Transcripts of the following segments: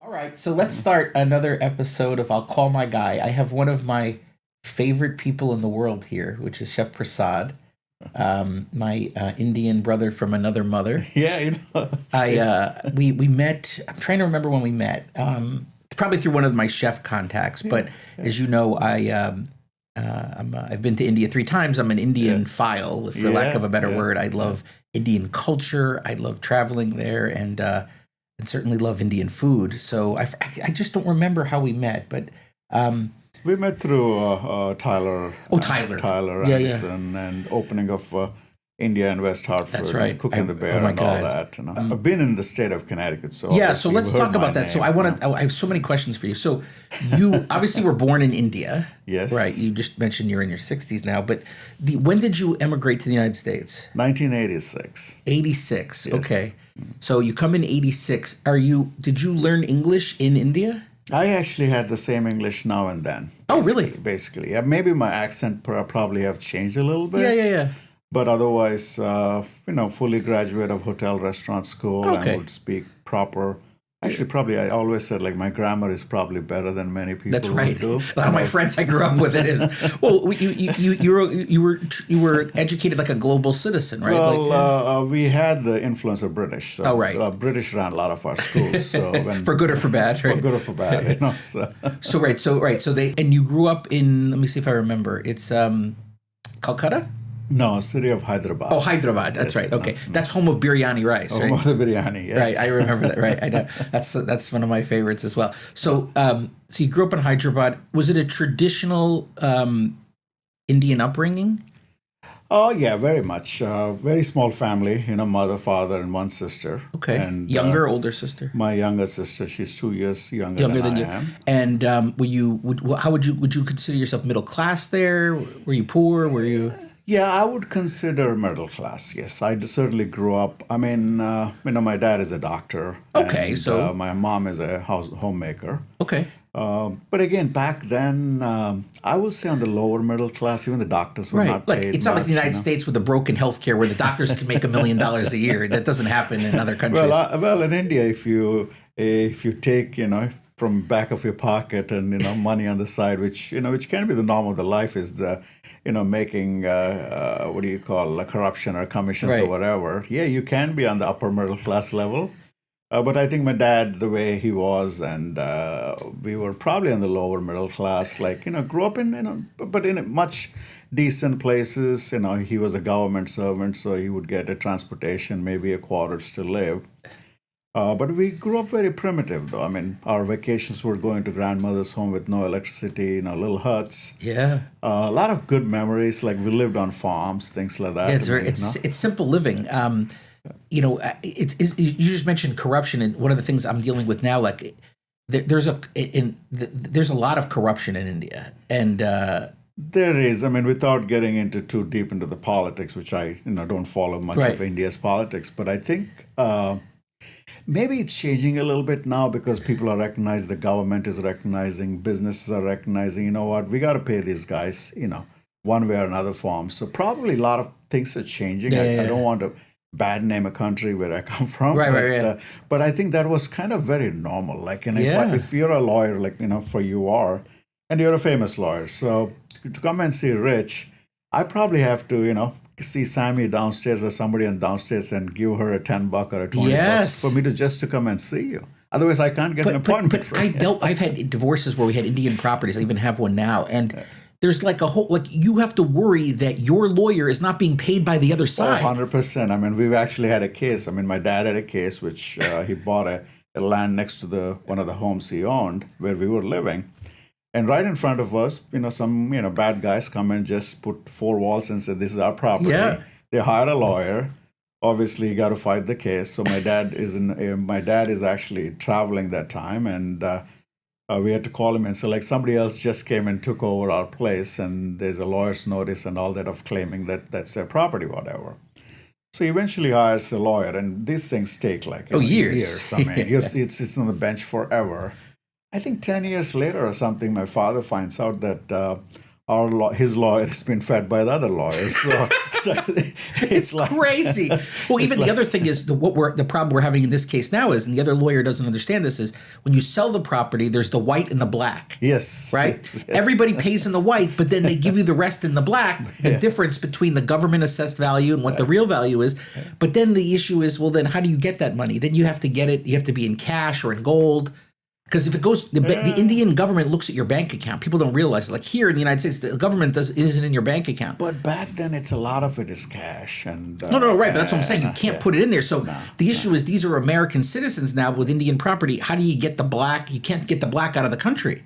All right, so let's start another episode of I'll Call My Guy. I have one of my favorite people in the world here, which is Chef Prasad, my Indian brother from another mother. Yeah, We met. I'm trying to remember when we met. Probably through one of my chef contacts. yeah, But yeah, as you know, I've been to India 3 times. I'm an yeah, Indian file, for lack of yeah, a better yeah, word. I yeah. love Indian culture. I love traveling there, and certainly love Indian food. So I just don't remember how we met, but um, We met through oh, Tyler. Tyler Yeah, yeah. Anderson, and opening of India and West That's Hartford, and right. Cooking the Oh Bear my and all God. that. I've been in the state of Connecticut, so Yeah, so obviously you've let's heard talk my about that. So I want name. to. I have so many questions for you. So you obviously were born in India, right? Yes, You just mentioned you're in your 60s now, but when did you emigrate to the United States? 1986. 86. Yes. Okay. So you come in 86. Did you learn English in India? I actually had the same English now and then, Oh, really? basically. Yeah, maybe my accent probably have changed a little Yeah, bit. yeah, yeah. But otherwise, fully graduate of hotel restaurant school and Okay. would speak proper. Actually, probably I always said like my grammar is probably better than many That's people right. would do. A lot of my friends I grew up with it is. Well, you were educated like a global citizen, right? Like, Well, we had the influence of British, oh, so right. British ran a lot of our schools. So For when good or for bad, for right? good or for bad. So So they and you grew up in. Let me see if I remember. It's Calcutta. no, city of Oh, Hyderabad. Hyderabad. That's Yes, right. Okay, that's home of biryani rice, home right? of the biryani. Right. I Yes. remember that. Right. I know that's one of my favorites as well. So you grew up in Hyderabad. Was it a traditional Indian upbringing? Oh yeah, very much. Very small family. Mother, father, and one sister. Okay. And Younger, older sister? my younger sister, she's 2 years younger Younger than than I you. am. And how would you consider yourself middle class there? Were you poor? Were you? Yeah, I would consider middle class. Yes, certainly grew up. I mean, my dad is a doctor, Okay. and So my mom is a homemaker. okay. But again, back then, I would say on the lower middle class, even the doctors were Right. not Like paid it's not like the much. United States with a broken healthcare where the doctors can make $1 million a year. That doesn't happen in other Well, countries. in India, if you take from back of your pocket and money on the side, which can be the norm of the life, is the making what do you call corruption or commissions or Right. whatever. Yeah, you can be on the upper middle class level. But I think my dad, the way he was, and we were probably in the lower middle class. Like grew up in but in much decent places. He was a government servant, so he would get a transportation, maybe a quarters to live. But we grew up very primitive, though. I mean, our vacations were going to grandmother's home with no electricity, little huts. Yeah. A lot of good memories. Like we lived on farms, things like Yeah, that. it's very it's simple living. You just mentioned corruption, and one of the things I'm dealing with now, like there's a lot of corruption in India, and There is. I mean, without getting into too deep into the politics, which I don't follow much right, of India's politics, but I think maybe it's changing a little bit now because people are recognizing, the government is recognizing, businesses are recognizing. You know what? We got to pay these guys. One way or another form. So probably a lot of things are changing. yeah, I yeah, don't want to bad name a country where I come from, right, right, yeah, but I think that was kind of very normal. Like, and yeah, if you're a lawyer, like for you are, and you're a famous lawyer, so to come and see Rich, I probably have to see Sammy downstairs or somebody on downstairs and give her a $10 or a $20 for yes. me to just to come and see you. Otherwise, I can't get an appointment for you. I've had divorces where we had Indian properties. I even have one now, and there's like a whole like you have to worry that your lawyer is not being paid by the other Oh, side. 100%. I mean, we've actually had a case. I mean, my dad had a case which he bought a land next to the one of the homes he owned where we were living. And right in front of us, some, bad guys come and just put four walls and said, this is our property. Yeah, They hired a lawyer. Obviously, you got to fight the case. So my dad is actually traveling that time. And we had to call him and say, like, somebody else just came and took over our place. And there's a lawyer's notice and all that of claiming that that's their property, whatever. So he eventually hires a lawyer, and these things take like oh, years. years. I mean, it's on the bench forever. I think 10 years later or something, my father finds out that his lawyer has been fed by the other lawyers. So it's like, crazy. Well, even the other thing is the problem we're having in this case now is, and the other lawyer doesn't understand this, is when you sell the property, there's the white and the black. Yes. Right? Yes. Everybody pays in the white, but then they give you the rest in the black, the difference between the government assessed value and what the real value is. But then the issue is, well, then how do you get that money? Then you have to get it, you have to be in cash or in gold. Because if it goes, the Indian government looks at your bank account. People don't realize it. Like here in the United States, the government isn't in your bank account. But back then, a lot of it is cash. And no, right. But that's what I'm saying. You can't put it in there. So the issue is, these are American citizens now with Indian property. How do you get the black? You can't get the black out of the country.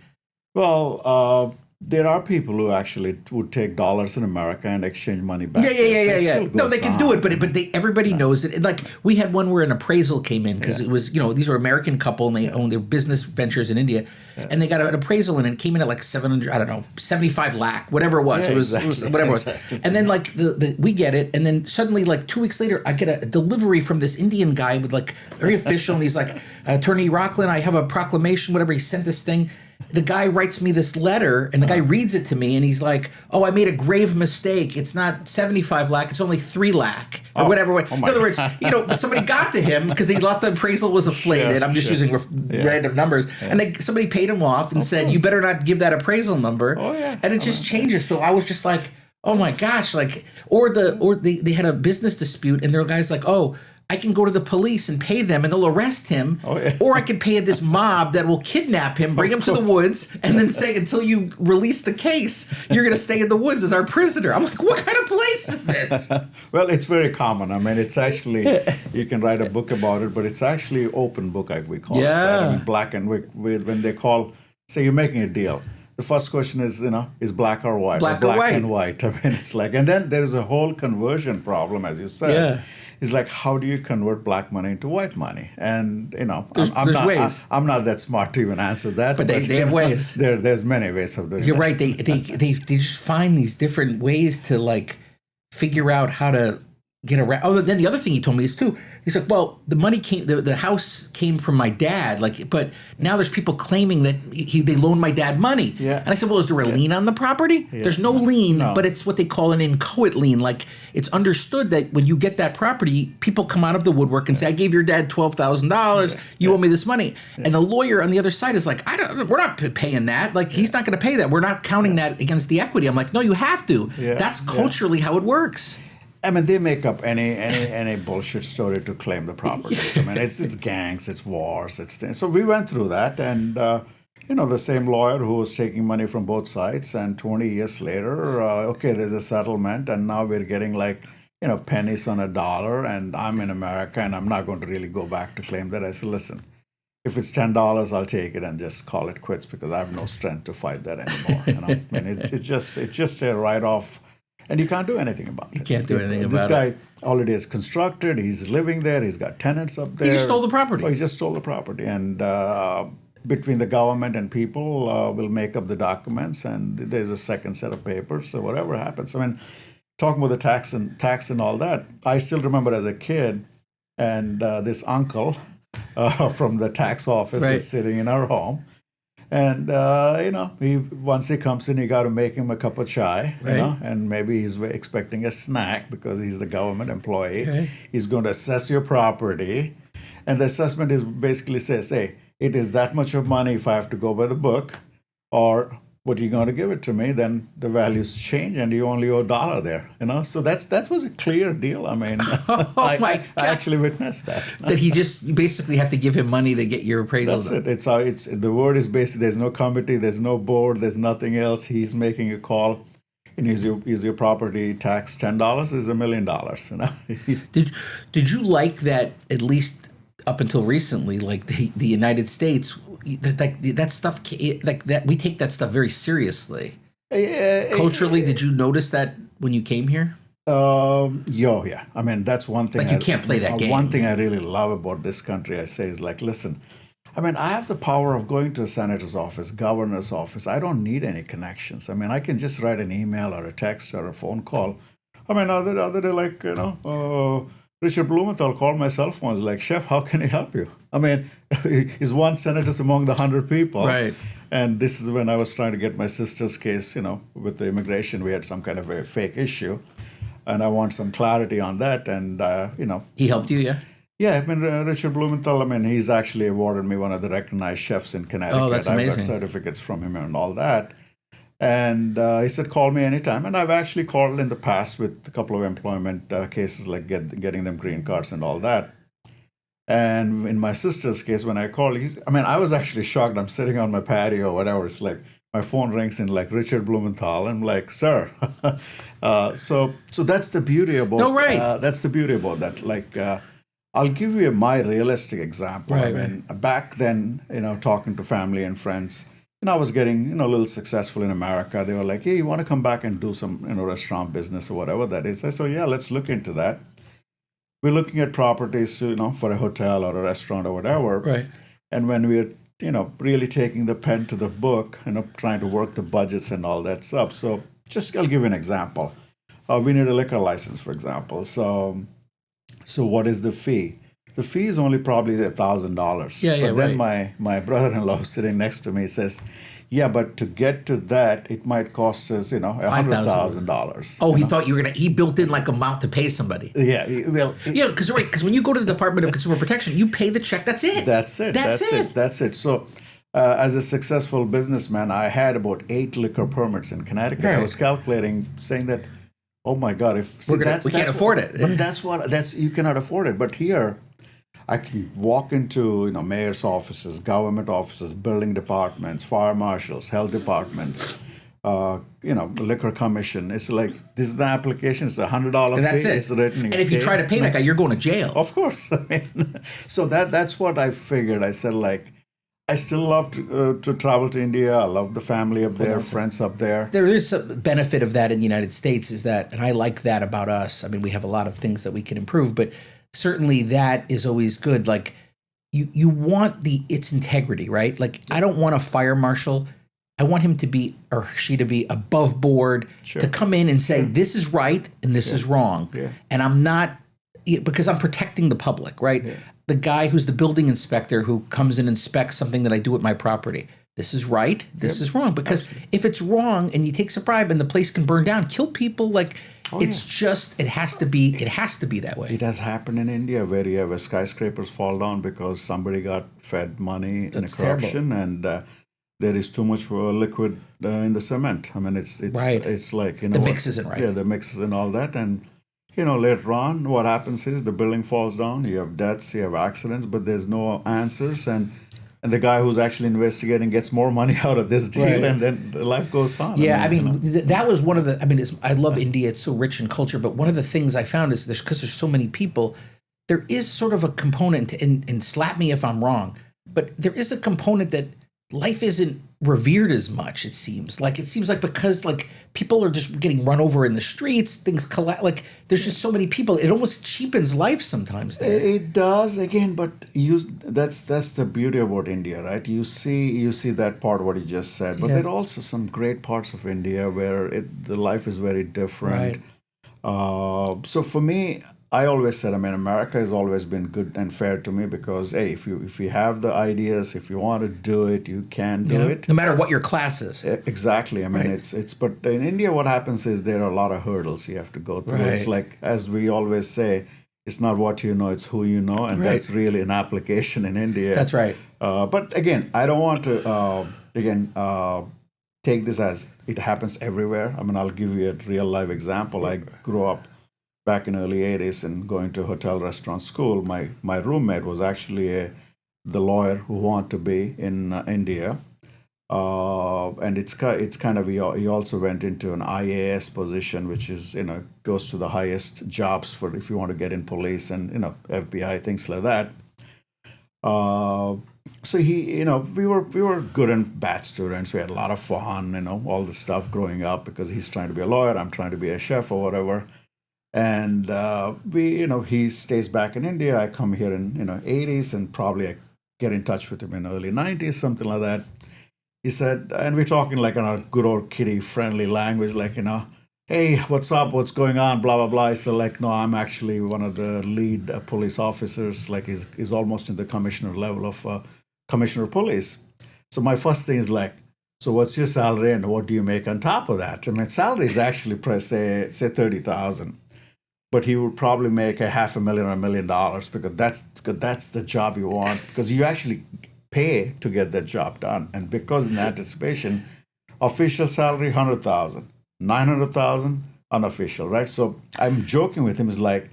Well, there are people who actually would take dollars in America and exchange money back. Yeah. No, they can do it, but everybody knows it. Like we had one where an appraisal came in because it was, these were American couple and they owned their business ventures in India, and they got an appraisal and it came in at like 75 lakh, whatever it was. It was whatever it was. And then like we get it, and then suddenly like 2 weeks later, I get a delivery from this Indian guy with like very official, and he's like, Attorney Rockland, I have a proclamation, whatever. He sent this thing. The guy writes me this letter, and the guy reads it to me, and he's like, "Oh, I made a grave mistake. It's not 75 lakh; it's only 3 lakh, or whatever." In other words, but somebody got to him because they thought the appraisal was inflated. I'm just using random numbers, and somebody paid him off and said, "You better not give that appraisal number." And it just changes. So I was just like, "Oh my gosh!" Like, or they had a business dispute, and their guy's like, "Oh, I can go to the police and pay them and they'll arrest him. Or I can pay this mob that will kidnap him, bring him to the woods, and then say, until you release the case, you're going to stay in the woods as our prisoner." I'm like, what kind of place is this? Well, it's very common. I mean, it's actually, you can write a book about it, but it's actually open book, like we call it. Right? I mean, black and white, when they call, say you're making a deal. The first question is, is black or white? Black or white. And white. I mean, it's like, and then there's a whole conversion problem, as you said. Yeah. It's like, how do you convert black money into white money? And there's ways. I'm not that smart to even answer that. But they have ways. There's many ways of doing it. You're right. They just find these different ways to like figure out how to get around. Oh, then the other thing he told me is too. He's like, well, the money came, the house came from my dad, but now there's people claiming that they loaned my dad money. Yeah. And I said, well, is there a lien on the property? Yeah. There's no lien, but it's what they call an inchoate lien. Like it's understood that when you get that property, people come out of the woodwork and say, I gave your dad $12,000. You owe me this money. Yeah. And the lawyer on the other side is like, we're not paying that. Like he's not going to pay that. We're not counting that against the equity. I'm like, no, you have to. Yeah. That's culturally how it works. I mean, they make up any bullshit story to claim the properties. I mean, it's gangs, it's wars, it's things. So we went through that, and the same lawyer who was taking money from both sides, and 20 years later, there's a settlement, and now we're getting pennies on a dollar, and I'm in America, and I'm not going to really go back to claim that. I said, listen, if it's $10, I'll take it and just call it quits because I have no strength to fight that anymore. And it's just a write-off. And you can't do anything about it. You can't do anything about it. This guy already is constructed. He's living there. He's got tenants up there. He just stole the property. Oh, he just stole the property. And between the government and people, will make up the documents. And there's a second set of papers. So whatever happens. I mean, talking about the tax and all that, I still remember as a kid, and this uncle from the tax office is sitting in our home. And, once he comes in, you got to make him a cup of chai, and maybe he's expecting a snack because he's the government employee. Okay. He's going to assess your property. And the assessment is basically says, hey, it is that much of money if I have to go by the book, or what you're going to give it to me, then the values change and you only owe $1 there, So that was a clear deal. I mean, I actually witnessed that. That he just basically have to give him money to get your appraisal. That's it. The word is basically, there's no committee, there's no board, there's nothing else. He's making a call. And is your property tax $10 is $1 million, Did you like that, at least up until recently, like the United States, that stuff, like that, we take that stuff very seriously. Culturally, did you notice that when you came here? Yeah. I mean, that's one thing. Like you can't play that game. One thing I really love about this country, I say, is like, listen, I mean, I have the power of going to a senator's office, governor's office. I don't need any connections. I mean, I can just write an email or a text or a phone call. I mean, are they like, Richard Blumenthal called my cell phone. He's like, Chef, how can I help you? I mean, he's one senator among the 100 people. Right. And this is when I was trying to get my sister's case, with the immigration. We had some kind of a fake issue. And I want some clarity on that. And, He helped you, yeah? Yeah, I mean, Richard Blumenthal, he's actually awarded me one of the recognized chefs in Connecticut. Oh, that's amazing. I've got certificates from him and all that. And he said, call me anytime. And I've actually called in the past with a couple of employment cases, like getting them green cards and all that. And in my sister's case, when I called, I was actually shocked. I'm sitting on my patio or whatever. It's like my phone rings in like Richard Blumenthal. I'm like, sir. So that's the beauty about that's the beauty about that. Like, I'll give you my realistic example. Right. Back then, talking to family and friends, I was getting, a little successful in America. They were like, hey, you want to come back and do some, restaurant business or whatever that is? I said, yeah, let's look into that. We're looking at properties, for a hotel or a restaurant or whatever. Right. And when we're, really taking the pen to the book, trying to work the budgets and all that stuff. So I'll give you an example. We need a liquor license, for example. So what is the fee? The fee is only probably $1,000. Yeah, but then my brother-in-law sitting next to me says, yeah, but to get to that, it might cost us, $100,000. Oh, he thought you were he built in like amount to pay somebody. Yeah, well, because when you go to the Department of Consumer Protection, you pay the check. That's it. That's it. So, as a successful businessman, I had about 8 liquor permits in Connecticut. Right. I was calculating, saying that, oh my God, we can't afford it. But you cannot afford it. But here, I can walk into mayor's offices, government offices, building departments, fire marshals, health departments, liquor commission. It's like, this is the application. It's $100 fee. That's it. It's written. And if you try to pay that guy, you're going to jail. Of course. So that's what I figured. I said, like, I still love to travel to India. I love the family up there, friends up there. There is a benefit of that in the United States, is that, and I like that about us. We have a lot of things that we can improve, but certainly that is always good. Like, you want its integrity, right? Like, I don't want a fire marshal. I want him to be, or she to be, above board, to come in and say, this is right and this is wrong. Yeah. And I'm not, because I'm protecting the public, right? Yeah. The guy who's the building inspector who comes and inspects something that I do at my property. This is right. This is wrong. Because if it's wrong and he takes a bribe and the place can burn down, kill people, like, just, it has to be that way. It has happened in India where you have skyscrapers fall down because somebody got fed money in a corruption, and there is too much liquid in the cement. It's like, the mix isn't right. Yeah, the mix and all that. And, later on, what happens is the building falls down, you have deaths, you have accidents, but there's no answers. And the guy who's actually investigating gets more money out of this deal, and then life goes on. Yeah, that was one of the, I love India. It's so rich in culture, but one of the things I found is because there's so many people, there is sort of a component, and slap me if I'm wrong, but there is a component that life isn't revered as much, it seems. Like, because, like, people are just getting run over in the streets, things collapse. Like, there's just so many people. It almost cheapens life sometimes there. It does, again, but that's the beauty about India, right? You see that part, what you just said, but there are also some great parts of India where the life is very different. Right. So for me, I always said, America has always been good and fair to me because, hey, if you have the ideas, if you want to do it, you can do it. No matter what your class is. Exactly. It's but in India, what happens is there are a lot of hurdles you have to go through. Right. It's like, as we always say, it's not what you know, it's who you know, and that's really an application in India. That's right. But again, I don't want to take this as it happens everywhere. I'll give you a real life example. I grew up back in early 80s and going to hotel restaurant school. My roommate was actually the lawyer who wanted to be in India. And it's kind of, he also went into an IAS position, which is, goes to the highest jobs for if you want to get in police and, FBI, things like that. So he, we were good and bad students. We had a lot of fun, all the stuff growing up because he's trying to be a lawyer, I'm trying to be a chef or whatever. And he stays back in India. I come here in 80s, and probably I get in touch with him in early 90s, something like that. He said, and we're talking like in our good old kiddie friendly language, like, hey, what's up? What's going on? Blah blah blah. I said like, no, I'm actually one of the lead police officers. Like, he's almost in the commissioner level of commissioner of police. So my first thing is like, so what's your salary and what do you make on top of that? And my salary is actually say 30,000, but he would probably make a half a million or $1 million because that's the job you want because you actually pay to get that job done. And because in anticipation, official salary 100,000, 900,000 unofficial, right? So I'm joking with him. He's like,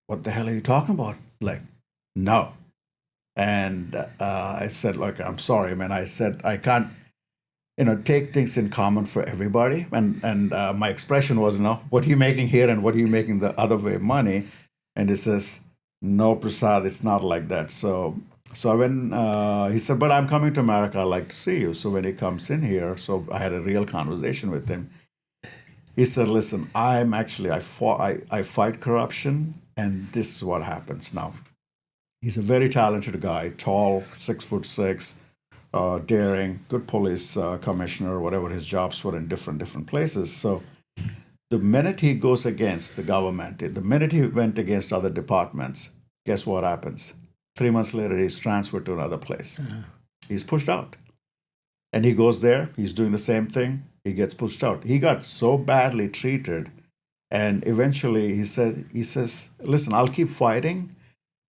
what the hell are you talking about? Like, no. And I said, like, I'm sorry, man. I said I can't, take things in common for everybody. And my expression was, no, what are you making here and what are you making the other way money? And he says, no, Prasad, it's not like that. So when he said, but I'm coming to America, I'd like to see you. So when he comes in here, so I had a real conversation with him. He said, listen, I fight corruption, and this is what happens now. He's a very talented guy, tall, 6'6", daring, good police commissioner, whatever his jobs were in different places. So the minute he goes against the government, the minute he went against other departments, guess what happens? 3 months later, he's transferred to another place. He's pushed out. And he goes there, he's doing the same thing, he gets pushed out. He got so badly treated, and eventually he says, listen, I'll keep fighting,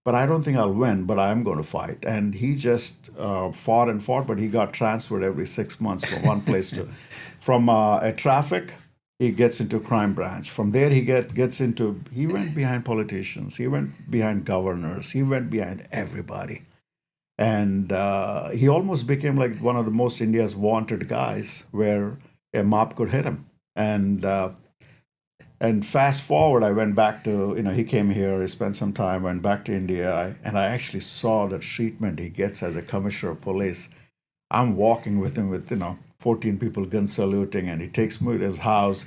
but I don't think I'll win, but I'm going to fight. And he just fought and fought, but he got transferred every 6 months from one place to, from a traffic, he gets into crime branch. From there, he went behind politicians, he went behind governors, he went behind everybody. And he almost became like one of the most India's wanted guys, where a mob could hit him. And fast forward, I went back to, he came here, he spent some time, went back to India, and I actually saw the treatment he gets as a commissioner of police. I'm walking with him with, 14 people gun saluting, and he takes me to his house,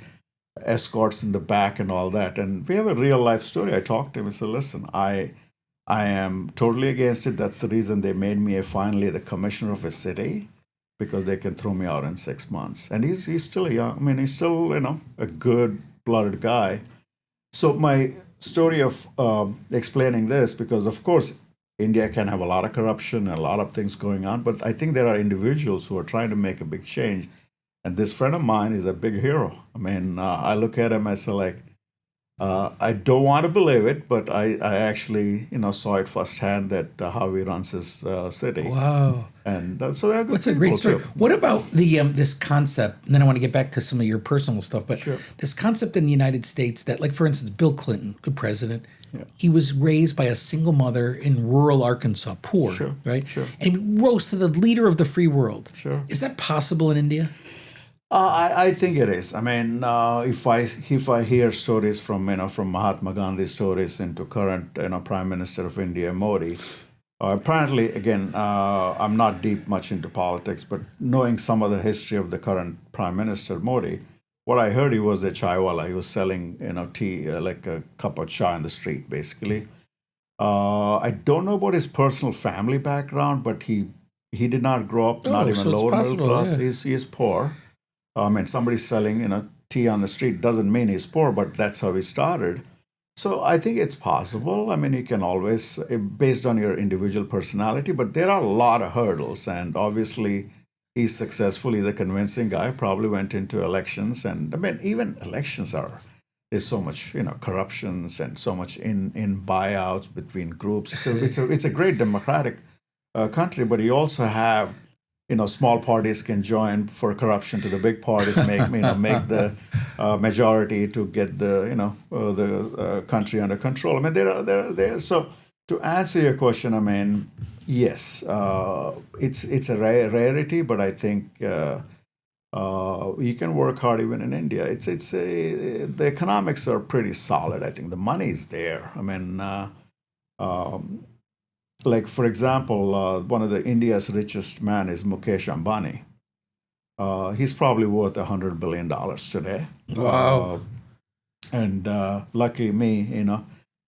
escorts in the back and all that. And we have a real life story. I talked to him and said, listen, I am totally against it. That's the reason they made me finally the commissioner of a city, because they can throw me out in 6 months. And he's still young. I mean, he's still, a good-blooded guy. So my story of explaining this, because of course India can have a lot of corruption and a lot of things going on, but I think there are individuals who are trying to make a big change. And this friend of mine is a big hero. I mean, I look at him, I say like, I don't want to believe it, but I actually, saw it firsthand that how he runs his city. Wow. And so they're good What's a people great story. too. What about the this concept? And then I want to get back to some of your personal stuff, but Sure. this concept in the United States that, like, for instance, Bill Clinton, good president, Yeah. he was raised by a single mother in rural Arkansas, poor, Sure, right? sure. And he rose to the leader of the free world. Sure. Is that possible in India? I think it is. I mean, if I hear stories from Mahatma Gandhi stories into current Prime Minister of India Modi, apparently again I'm not deep much into politics, but knowing some of the history of the current Prime Minister Modi, what I heard, he was a chaiwala. He was selling tea, like a cup of chai on the street, basically. I don't know about his personal family background, but he did not grow up, not Oh, even so it's lower middle possible, class. yeah. He's poor. I mean, somebody selling, tea on the street doesn't mean he's poor, but that's how he started. So I think it's possible. I mean, you can always, based on your individual personality, but there are a lot of hurdles. And obviously, he's successful. He's a convincing guy. Probably went into elections, and I mean, even elections there's so much, corruptions and so much in buyouts between groups. It's a great democratic country, but you also have, small parties can join for corruption to the big parties, make the majority to get the country under control. I mean, there. So to answer your question, I mean, yes, it's a rarity, but I think you can work hard even in India. The economics are pretty solid. I think the money is there. I mean. Like, for example, one of the India's richest man is Mukesh Ambani. He's probably worth $100 billion today. Wow. And lucky me,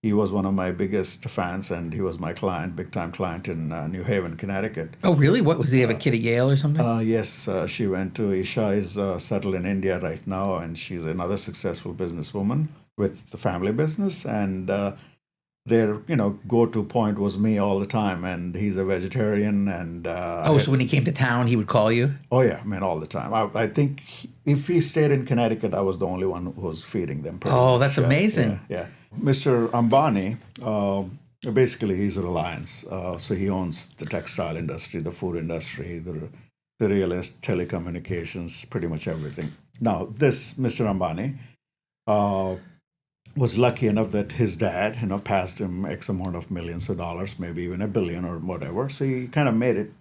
he was one of my biggest fans, and he was my client, big time client in New Haven, Connecticut. Oh, really? What was he have a kid at Yale or something? Yes, she went to Isha, is settled in India right now, and she's another successful businesswoman with the family business. And their, go-to point was me all the time. And he's a vegetarian, and Oh, so when he came to town, he would call you? oh yeah, I mean all the time. I think if he stayed in Connecticut, I was the only one who was feeding them. Pretty Oh, much. that's amazing. Yeah. Mr. Ambani, basically he's a Reliance, so he owns the textile industry, the food industry, the real estate, telecommunications, pretty much everything. Now, this Mr. Ambani uh, was lucky enough that his dad, passed him X amount of millions of dollars, maybe even a billion or whatever. So he kind of made it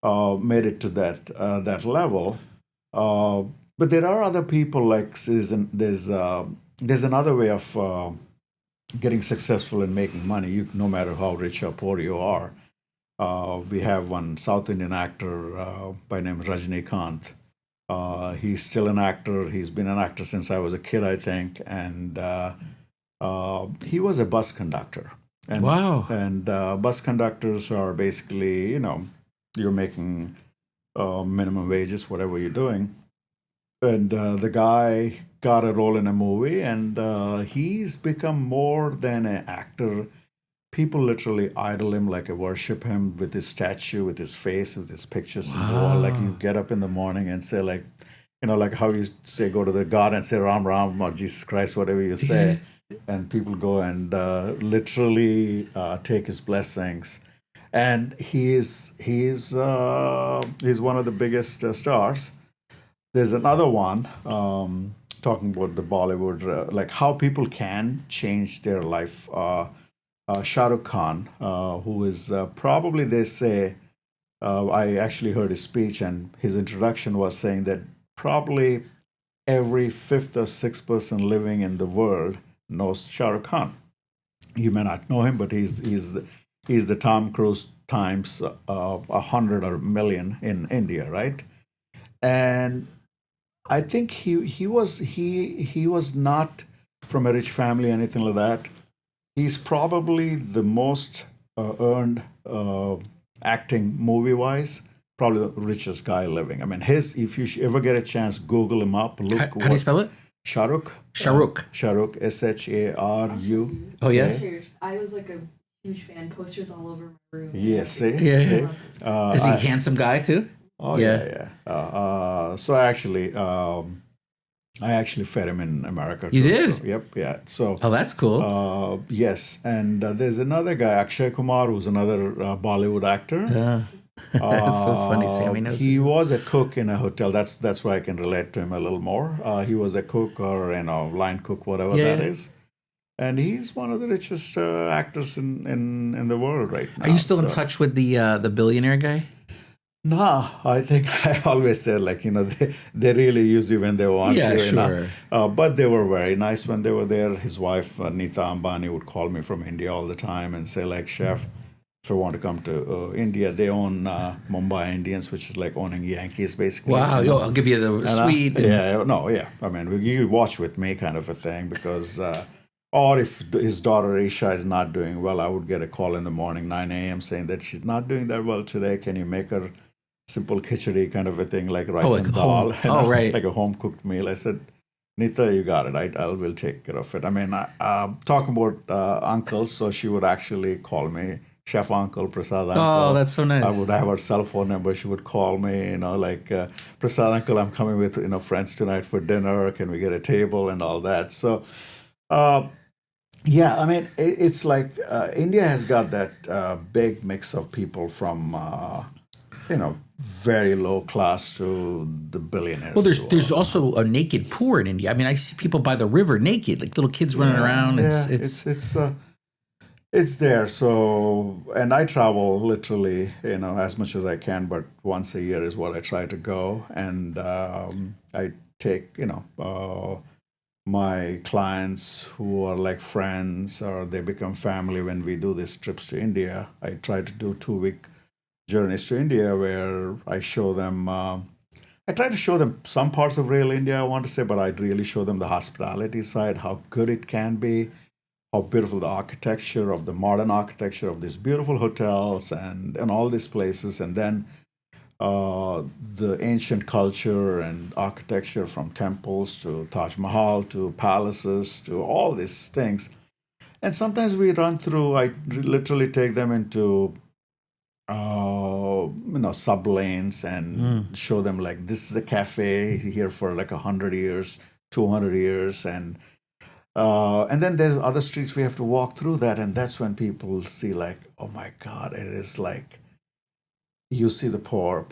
to that level. Uh, but there are other people like there's another way of getting successful and making money. No matter how rich or poor you are. We have one South Indian actor by name Rajnikant. He's still an actor. He's been an actor since I was a kid, I think, and he was a bus conductor. Wow. And bus conductors are basically, you're making minimum wages, whatever you're doing. And the guy got a role in a movie, and he's become more than an actor. People literally idol him, like worship him with his statue, with his face, with his pictures on the wall. Like you get up in the morning and say, like, like how you say, go to the God and say Ram Ram or Jesus Christ, whatever you say, and people go and literally take his blessings. And he's one of the biggest stars. There's another one talking about the Bollywood, like how people can change their life. Shah Rukh Khan, who is probably, they say, I actually heard his speech, and his introduction was saying that probably every fifth or sixth person living in the world knows Shah Rukh Khan. You may not know him, but he's the Tom Cruise times 100 or a million in India, right? And I think he was not from a rich family, anything like that. He's probably the most earned acting movie wise, probably the richest guy living. I mean, if you ever get a chance, Google him up. Look, How do you spell it? Shahrukh. Shahrukh. Shahrukh, Sharu. Oh, yeah? Pictures. I was like a huge fan. Posters all over my room. Yes, see? Yeah. See? Is he a handsome guy, too? Oh, Yeah. yeah. So I actually fed him in America You too. did? So, yep, yeah. So Oh, that's cool. yes, and there's another guy, Akshay Kumar, who's another Bollywood actor. That's so funny. Sammy knows. He was a cook in a hotel. That's why I can relate to him a little more. He was a cook or line cook, whatever that Yeah. is. And he's one of the richest actors in the world right now. Are you still in So- touch with the billionaire guy? No, I think I always say like they really use you when they want Yeah, you. sure. But they were very nice when they were there. His wife Nita Ambani would call me from India all the time and say like, Chef, if I want to come to India, they own Mumbai Indians, which is like owning Yankees basically. Wow. Yo, I'll give you the And, suite. yeah, no, yeah. I mean, you watch with me kind of a thing because, or if his daughter Isha is not doing well, I would get a call in the morning, 9 a.m., saying that she's not doing that well today. Can you make her simple khichdi kind of a thing, like rice like and dal? oh, right. Like a home cooked meal. I said, Nita, you got it. I will take care of it. I mean, talking about uncles, so she would actually call me Chef Uncle, Prasad Uncle. Oh, that's so nice. I would have her cell phone number. She would call me, like, Prasad Uncle, I'm coming with, friends tonight for dinner. Can we get a table and all that? So, yeah, I mean, it's like India has got that big mix of people from, very low class to the billionaires. Well, who there's are- also a naked poor in India. I mean, I see people by the river naked, like little kids running around. It's there. So, and I travel literally, as much as I can, but once a year is what I try to go, and I take, my clients who are like friends or they become family when we do these trips to India. I try to do 2-week journeys to India where I show them. I try to show them some parts of real India, I want to say, but I'd really show them the hospitality side, how good it can be. how beautiful the architecture of the modern architecture of these beautiful hotels and all these places, and then the ancient culture and architecture from temples to Taj Mahal to palaces to all these things. And sometimes we run through, I literally take them into, sub lanes and show them like this is a cafe here for like 100 years, 200 years. And then there's other streets we have to walk through that. And that's when people see like, oh my God, it is like, you see the poor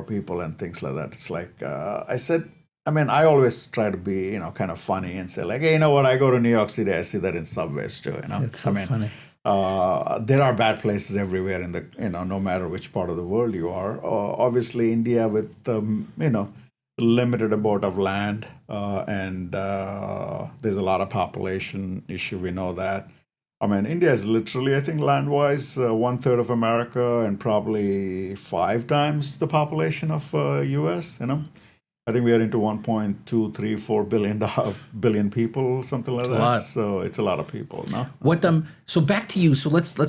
people and things like that. It's like I said. I mean, I always try to be, kind of funny and say like, hey, you know what? I go to New York City, I see that in subways too. It's so funny. There are bad places everywhere in the, no matter which part of the world you are. Obviously, India with, limited amount of land and there's a lot of population issue. We know that. I mean, India is literally, I think, land-wise, 1/3 of America and probably 5 times the population of U.S. I think we are into 1.234 billion people, something like that. Lot. So it's a lot of people, no? So back to you. So let's.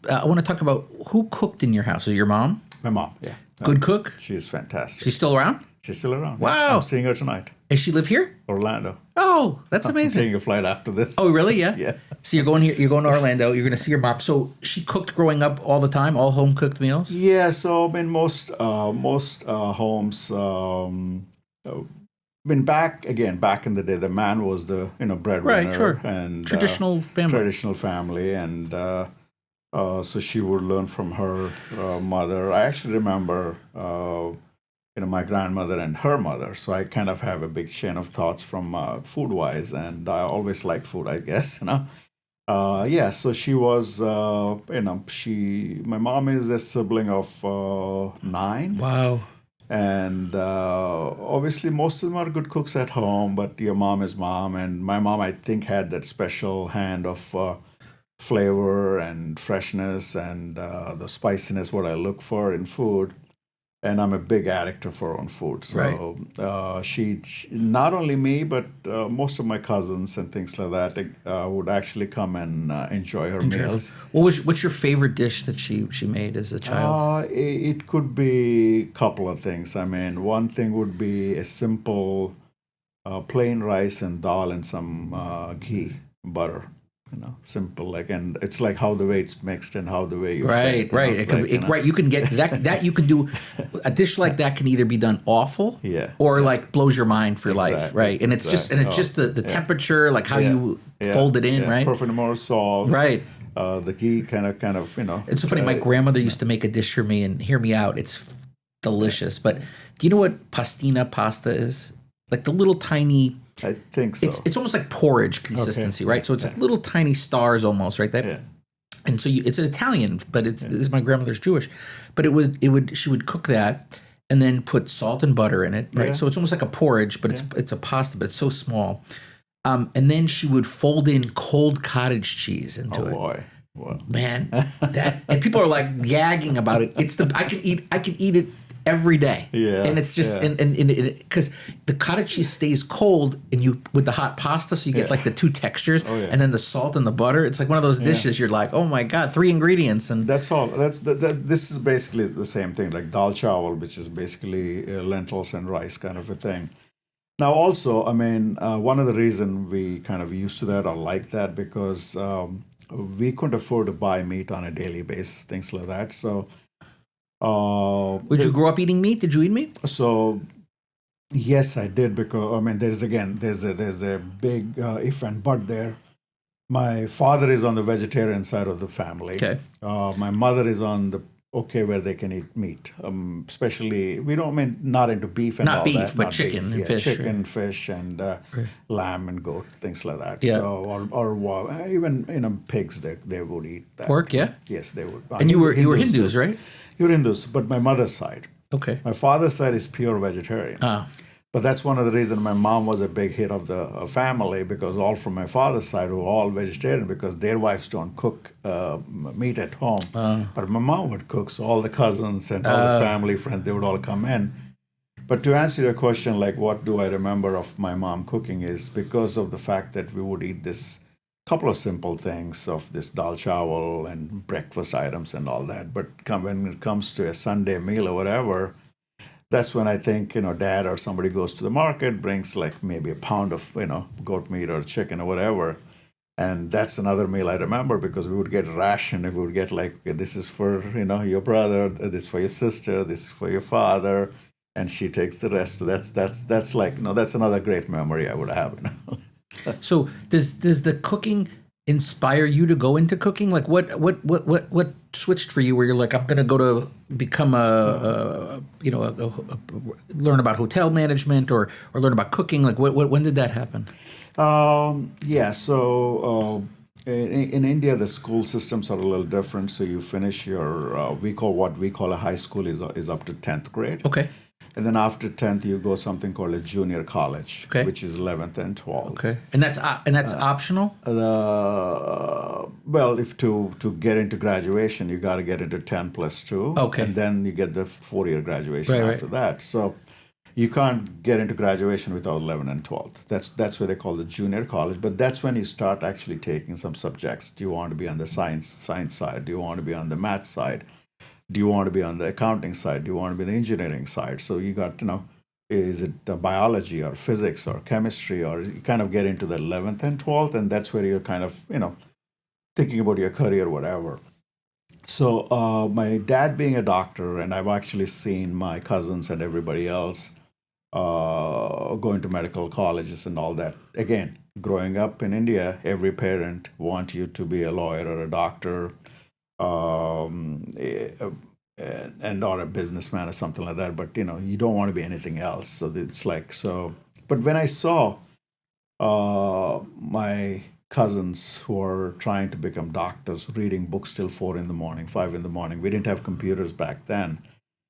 I want to talk about who cooked in your house. Is it your mom? My mom, yeah. Good cook. She's fantastic. She's still around? She's still around. Wow. I'm seeing her tonight. Does she live here? Orlando. Oh, that's I'm amazing. taking a flight after this. Oh, really? Yeah. Yeah. So you're going here. You're going to Orlando. You're going to see your mom. So she cooked growing up all the time, all home cooked meals. Yeah. So I mean, most homes. Back in the day, the man was the breadwinner, Right, sure. and Traditional family. and so she would learn from her mother. I actually remember, my grandmother and her mother. So I kind of have a big chain of thoughts from food wise, and I always liked food, I guess. Yeah. So she was, my mom is a sibling of 9. Wow. And obviously, most of them are good cooks at home, but your mom is mom. And my mom, I think, had that special hand of flavor and freshness and the spiciness, what I look for in food. And I'm a big addict of her own food. So she, not only me, but most of my cousins and things like that would actually come and enjoy her meals. What's your favorite dish that she made as a child? It could be a couple of things. I mean, one thing would be a simple plain rice and dal and some ghee, butter. Simple, and it's like how the way it's mixed and how the way you right. You can get that you can do a dish like that can either be done awful, or like blows your mind for life, right? And it's just the temperature, like how you fold it in, right? Perfect amount of salt, right? The ghee kind of It's so funny. My grandmother used to make a dish for me, and hear me out. It's delicious. But do you know what pastina pasta is? Like the little tiny. I think so. It's almost like porridge consistency, right? So it's like little tiny stars almost, right? And so it's an Italian, but this is my grandmother's Jewish, but she would cook that and then put salt and butter in it, right? Yeah. So it's almost like a porridge, but it's a pasta, but it's so small. And then she would fold in cold cottage cheese into it. Oh boy. Wow. Man, and people are like gagging about it. I can eat it every day. Yeah. And it's just and because the cottage cheese stays cold and you with the hot pasta, so you get like the two textures, and then the salt and the butter. It's like one of those dishes you're like, oh my God, 3 ingredients and that's all. This is basically the same thing, like dal chawal, which is basically lentils and rice kind of a thing. Now, also, I mean, one of the reasons we kind of used to that or like that because we couldn't afford to buy meat on a daily basis, things like that. So. Would you grow up eating meat? Did you eat meat? So, yes, I did because I mean, there's a big if and but there. My father is on the vegetarian side of the family. Okay. My mother is on the where they can eat meat. Especially not into beef and not all beef, that. but Not chicken beef. and fish. Chicken, fish, and lamb and goat, things like that. Yeah. So or even pigs they would eat that. Pork, yeah. Yes, they would. And you were Hindus, right? You're Hindus, but my mother's side. Okay. My father's side is pure vegetarian. But that's one of the reasons my mom was a big hit of the family because all from my father's side were all vegetarian because their wives don't cook meat at home. But my mom would cook, so all the cousins and all the family friends, they would all come in. But to answer your question, like what do I remember of my mom cooking is because of the fact that we would eat this couple of simple things of this dal chawal and breakfast items and all that. But when it comes to a Sunday meal or whatever, that's when I think, dad or somebody goes to the market, brings like maybe a pound of, goat meat or chicken or whatever. And that's another meal I remember because we would get ration. We would get like, okay, this is for, your brother, this for your sister, this is for your father. And she takes the rest. So that's like, that's another great memory I would have. So does the cooking inspire you to go into cooking? Like what switched for you where you're like, I'm gonna go to become learn about hotel management or learn about cooking? Like what when did that happen? Yeah, so in India, the school systems are a little different. So you finish your, what we call a high school is up to 10th grade. Okay. And then after 10th, you go something called a junior college, Okay. which is 11th and 12th. Okay. And that's optional? Well, if to get into graduation, you got to get into 10 plus 2. Okay. And then you get the 4-year graduation Right, after that. So you can't get into graduation without 11 and 12th. That's what they call the junior college. But that's when you start actually taking some subjects. Do you want to be on the science side? Do you want to be on the math side? Do you want to be on the accounting side? Do you want to be on the engineering side? So you got, is it biology or physics or chemistry, or you kind of get into the 11th and 12th, and that's where you're kind of, thinking about your career, whatever. So my dad being a doctor, and I've actually seen my cousins and everybody else going to medical colleges and all that. Again, growing up in India, every parent wants you to be a lawyer or a doctor, and or a businessman or something like that. But you don't want to be anything else. So it's like so. But when I saw my cousins who are trying to become doctors reading books till 4 in the morning, 5 in the morning, we didn't have computers back then.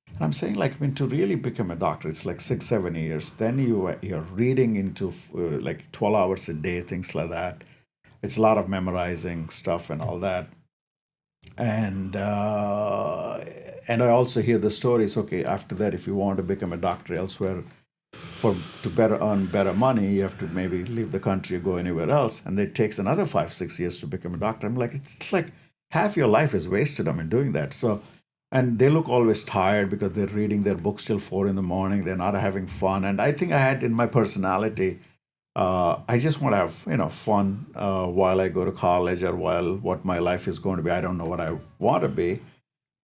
And I'm saying, like, to really become a doctor, it's like 6, 7 years. Then you're reading into like 12 hours a day, things like that. It's a lot of memorizing stuff and all that. And I also hear the stories. Okay, after that, if you want to become a doctor elsewhere, to better earn better money, you have to maybe leave the country or go anywhere else, and it takes another 5, 6 years to become a doctor. I'm like, it's like half your life is wasted. I mean, doing that. So, and they look always tired because they're reading their books till 4 in the morning. They're not having fun, and I think I had in my personality. I just want to have fun while I go to college or while what my life is going to be. I don't know what I want to be,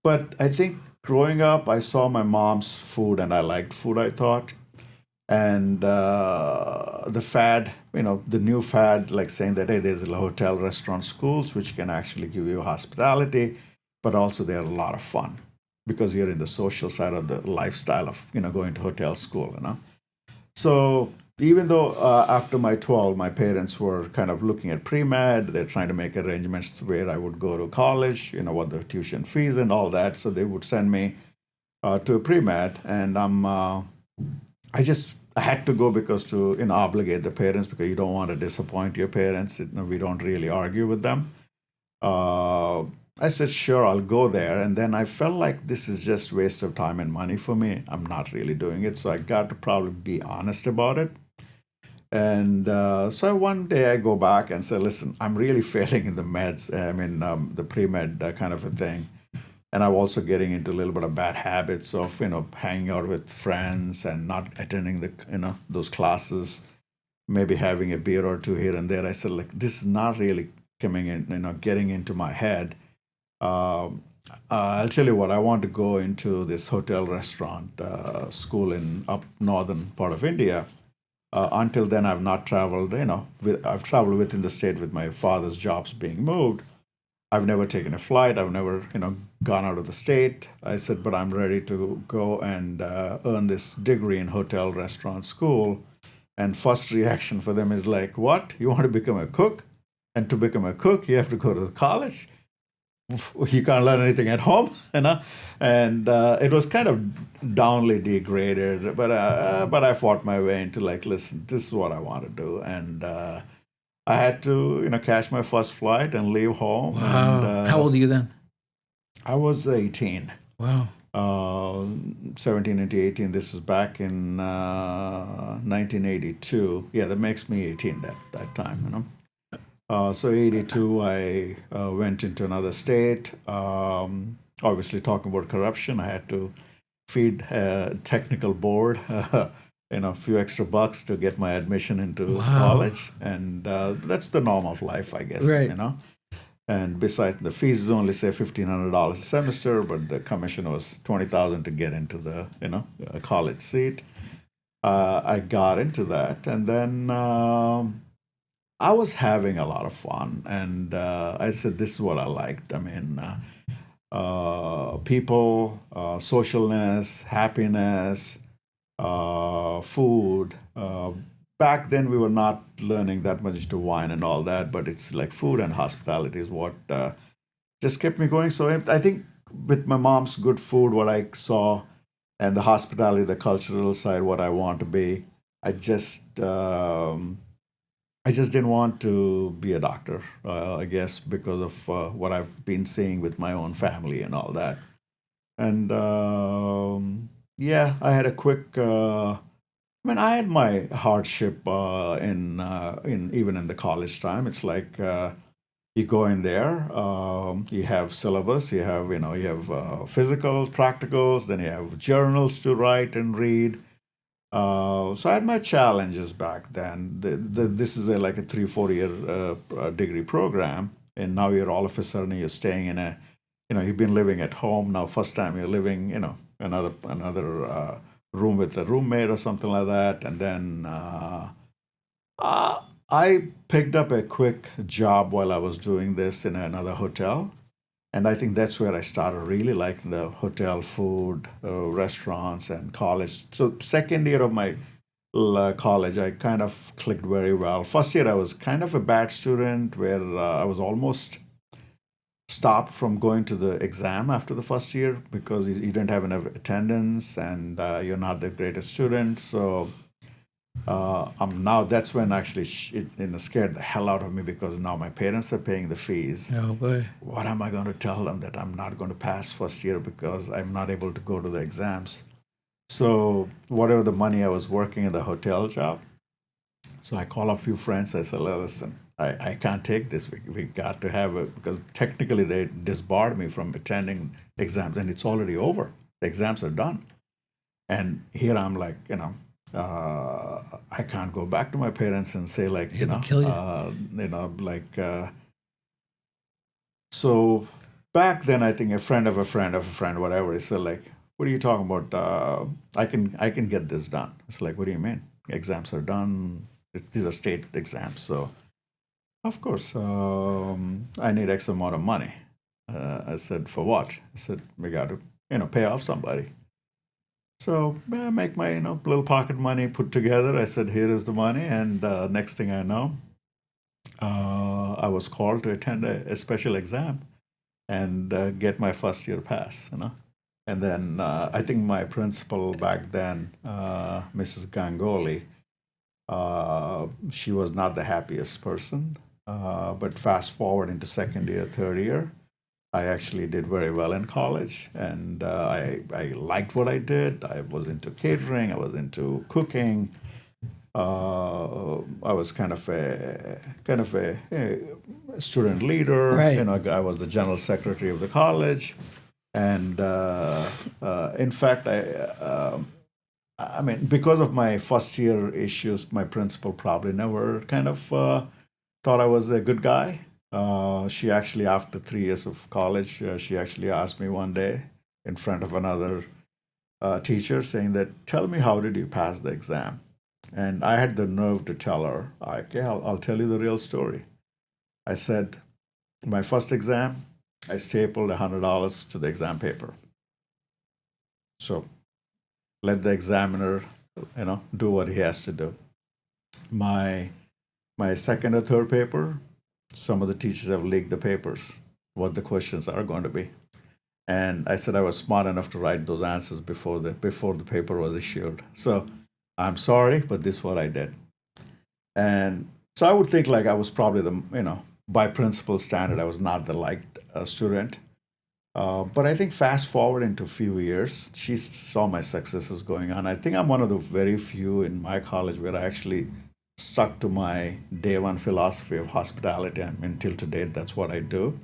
but I think growing up, I saw my mom's food and I liked food. I thought, and the fad, the new fad, like saying that hey, there's a hotel, restaurant, schools which can actually give you hospitality, but also they're a lot of fun because you're in the social side of the lifestyle of going to hotel school. So even though after my 12, my parents were kind of looking at pre-med, they're trying to make arrangements where I would go to college, what the tuition fees and all that. So they would send me to a pre-med, and I had to go because to obligate the parents because you don't want to disappoint your parents. We don't really argue with them. Uh, I said, sure, I'll go there. And then I felt like this is just waste of time and money for me. I'm not really doing it. So I got to probably be honest about it. And so one day I go back and say, listen, I'm really failing in the meds. I mean, the pre-med kind of a thing. And I'm also getting into a little bit of bad habits of, hanging out with friends and not attending those classes, maybe having a beer or two here and there. I said, like, this is not really coming in, getting into my head. I'll tell you what, I want to go into this hotel restaurant school in up northern part of India. Until then, I've not traveled, I've traveled within the state with my father's jobs being moved. I've never taken a flight. I've never, gone out of the state. I said, but I'm ready to go and earn this degree in hotel restaurant school. And first reaction for them is like, what? You want to become a cook? And to become a cook, you have to go to college. You can't learn anything at home, And it was kind of downly degraded, but I fought my way into like, listen, this is what I want to do, and I had to, catch my first flight and leave home. Wow. And How old are you then? I was 18. Wow. 17 into 18. This was back in 1982. Yeah, that makes me 18 that time. So 82, I went into another state. Obviously, talking about corruption, I had to feed technical board, a few extra bucks to get my admission into Wow. college, and that's the norm of life, I guess. Right. And besides, the fees is only say $1,500 a semester, but the commission was 20,000 to get into the a college seat. I got into that, and then I was having a lot of fun, and I said, "This is what I liked." I mean, people, socialness, happiness, food. Back then, we were not learning that much to wine and all that, but it's like food and hospitality is what just kept me going. So I think with my mom's good food, what I saw, and the hospitality, the cultural side, what I want to be, I just I just didn't want to be a doctor. I guess because of what I've been seeing with my own family and all that. And yeah, I had a quick. I mean, I had my hardship in even in the college time. It's like you go in there, you have syllabus, you have physicals, practicals, then you have journals to write and read. So I had my challenges back then. This is like a 3 4 year degree program, and now you're all of a sudden you're staying in a, you've been living at home now. First time you're living, another room with a roommate or something like that, and then uh, I picked up a quick job while I was doing this in another hotel, and I think that's where I started really liking the hotel food, restaurants, and college. So second year of my college, I kind of clicked very well. First year, I was kind of a bad student, where I was almost stopped from going to the exam after the first year because you didn't have enough attendance and you're not the greatest student. So now that's when actually it scared the hell out of me because now my parents are paying the fees. Oh boy. What am I going to tell them that I'm not going to pass first year because I'm not able to go to the exams? So whatever the money I was working in the hotel job, so I call a few friends. I said, listen, I can't take this. We got to have it because technically they disbarred me from attending exams and it's already over. The exams are done. And here I'm like, I can't go back to my parents and say like, Yeah, they'll kill you. like, so back then I think a friend of a friend of a friend, whatever, he said like, what are you talking about? I can get this done. It's like, what do you mean? Exams are done. These are state exams, so of course I need X amount of money. I said, for what? I said, we got to pay off somebody. So I make my little pocket money put together. I said, here is the money, and next thing I know, I was called to attend a special exam and get my first year pass. And then I think my principal back then, Mrs. Gangoli, she was not the happiest person. But fast forward into second year, third year, I actually did very well in college, and I liked what I did. I was into catering. I was into cooking. I was kind of a student leader. Right. I was the general secretary of the college, and in fact, I mean, because of my first year issues, my principal probably never kind of thought I was a good guy. She actually, after 3 years of college, she actually asked me one day in front of another teacher, saying that, "Tell me, how did you pass the exam?" And I had the nerve to tell her, "Okay, I'll tell you the real story." I said, my first exam, I stapled $100 to the exam paper. So let the examiner, do what he has to do. My my second or third paper, some of the teachers have leaked the papers, what the questions are going to be. And I said I was smart enough to write those answers before the paper was issued. So I'm sorry, but this is what I did. And so I would think like I was probably by principal standard, I was not the liked student. But I think fast forward into a few years, she saw my successes going on. I think I'm one of the very few in my college where I actually stuck to my day one philosophy of hospitality. I mean, till to date, that's what I do.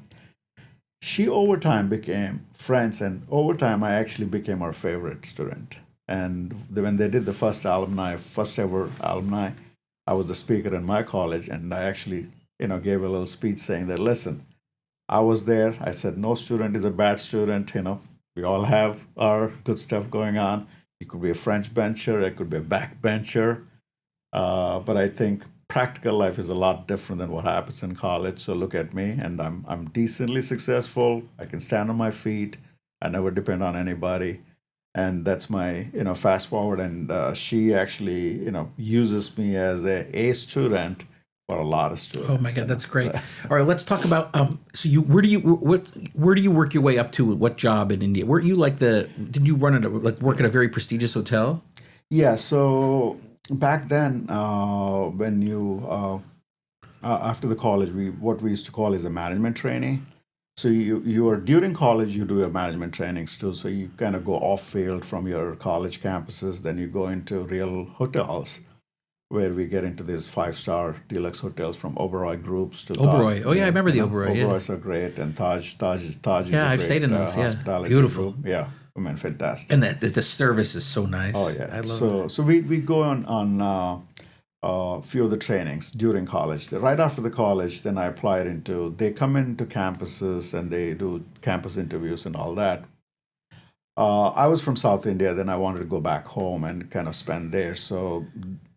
She over time became friends, and over time, I actually became her favorite student. And when they did the first ever alumni, I was the speaker in my college, and I actually, gave a little speech saying that, listen, I was there. I said, no student is a bad student. We all have our good stuff going on. You could be a French bencher, it could be a back bencher. But I think practical life is a lot different than what happens in college. So look at me, and I'm decently successful. I can stand on my feet. I never depend on anybody, and that's my fast forward. And she actually uses me as a student for a lot of Oh my students. God, that's great. All right, let's talk about. So you, where do you work your way up to? What job in India? Were you like the? Did you run at work at a very prestigious hotel? Yeah. So back then, when you after the college, what we used to call is a management training. So you are during college, you do your management trainings too. So you kind of go off field from your college campuses, then you go into real hotels where we get into these 5-star deluxe hotels from Oberoi groups to Taj. Oberoi. Oh yeah, I remember the Oberoi. Yeah, Oberois are great, and Taj is yeah, a I've stayed great in those. Yeah, hospitality beautiful. group. Yeah, I mean, fantastic. And the service is so nice. Oh yeah. I love that. So we go on a few of the trainings during college. Right after the college, then I applied into. They come into campuses and they do campus interviews and all that. I was from South India. Then I wanted to go back home and kind of spend there. So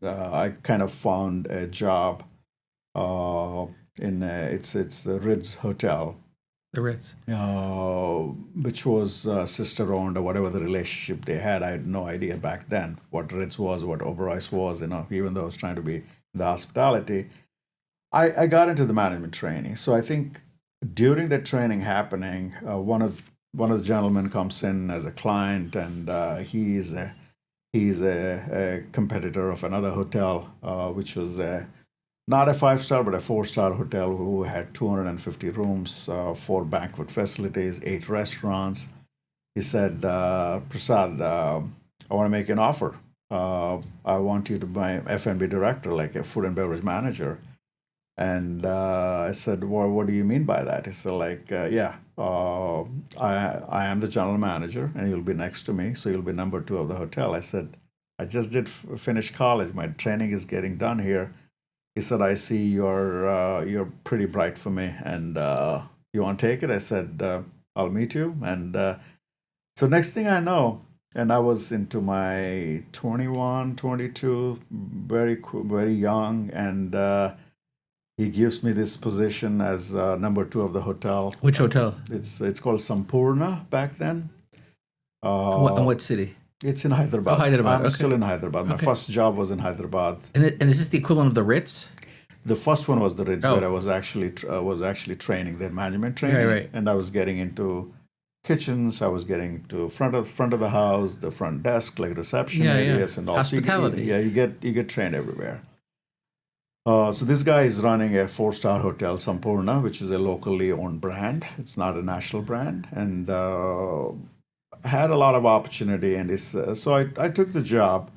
I kind of found a job uh, in it's the Ritz Hotel, The Ritz. which was sister owned or whatever the relationship they had. I had no idea back then what Ritz was, what Oberoi's was. Even though I was trying to be in the hospitality, I got into the management training. So I think during that training happening, one of the gentlemen comes in as a client, and he's a competitor of another hotel, which was not a 5-star, but a 4-star hotel who had 250 rooms, 4 banquet facilities, 8 restaurants. He said, Prasad, I want to make an offer. I want you to be my F&B director, like a food and beverage manager. And I said, well, what do you mean by that? He said, yeah, I am the general manager, and you'll be next to me, so you'll be number 2 of the hotel. I said, I just did finish college. My training is getting done here. He said, I see you're pretty bright for me, and you want to take it? I said, I'll meet you. And so next thing I know, and I was into my 21, 22, very young, and he gives me this position as number 2 of the hotel. Which hotel? It's called Sampurna back then. In what city? It's in Hyderabad. Oh, Hyderabad. I'm Okay. still in Hyderabad. My Okay. first job was in Hyderabad. And is this the equivalent of the Ritz? The first one was the Ritz, Oh. where I was actually training, their management training, Right. and I was getting into kitchens. I was getting to front of the house, the front desk, like reception Yeah, yeah. areas, and all. Hospitality. You get trained everywhere. So this guy is running a 4-star hotel, Sampurna, which is a locally owned brand. It's not a national brand, and had a lot of opportunity. And so I took the job,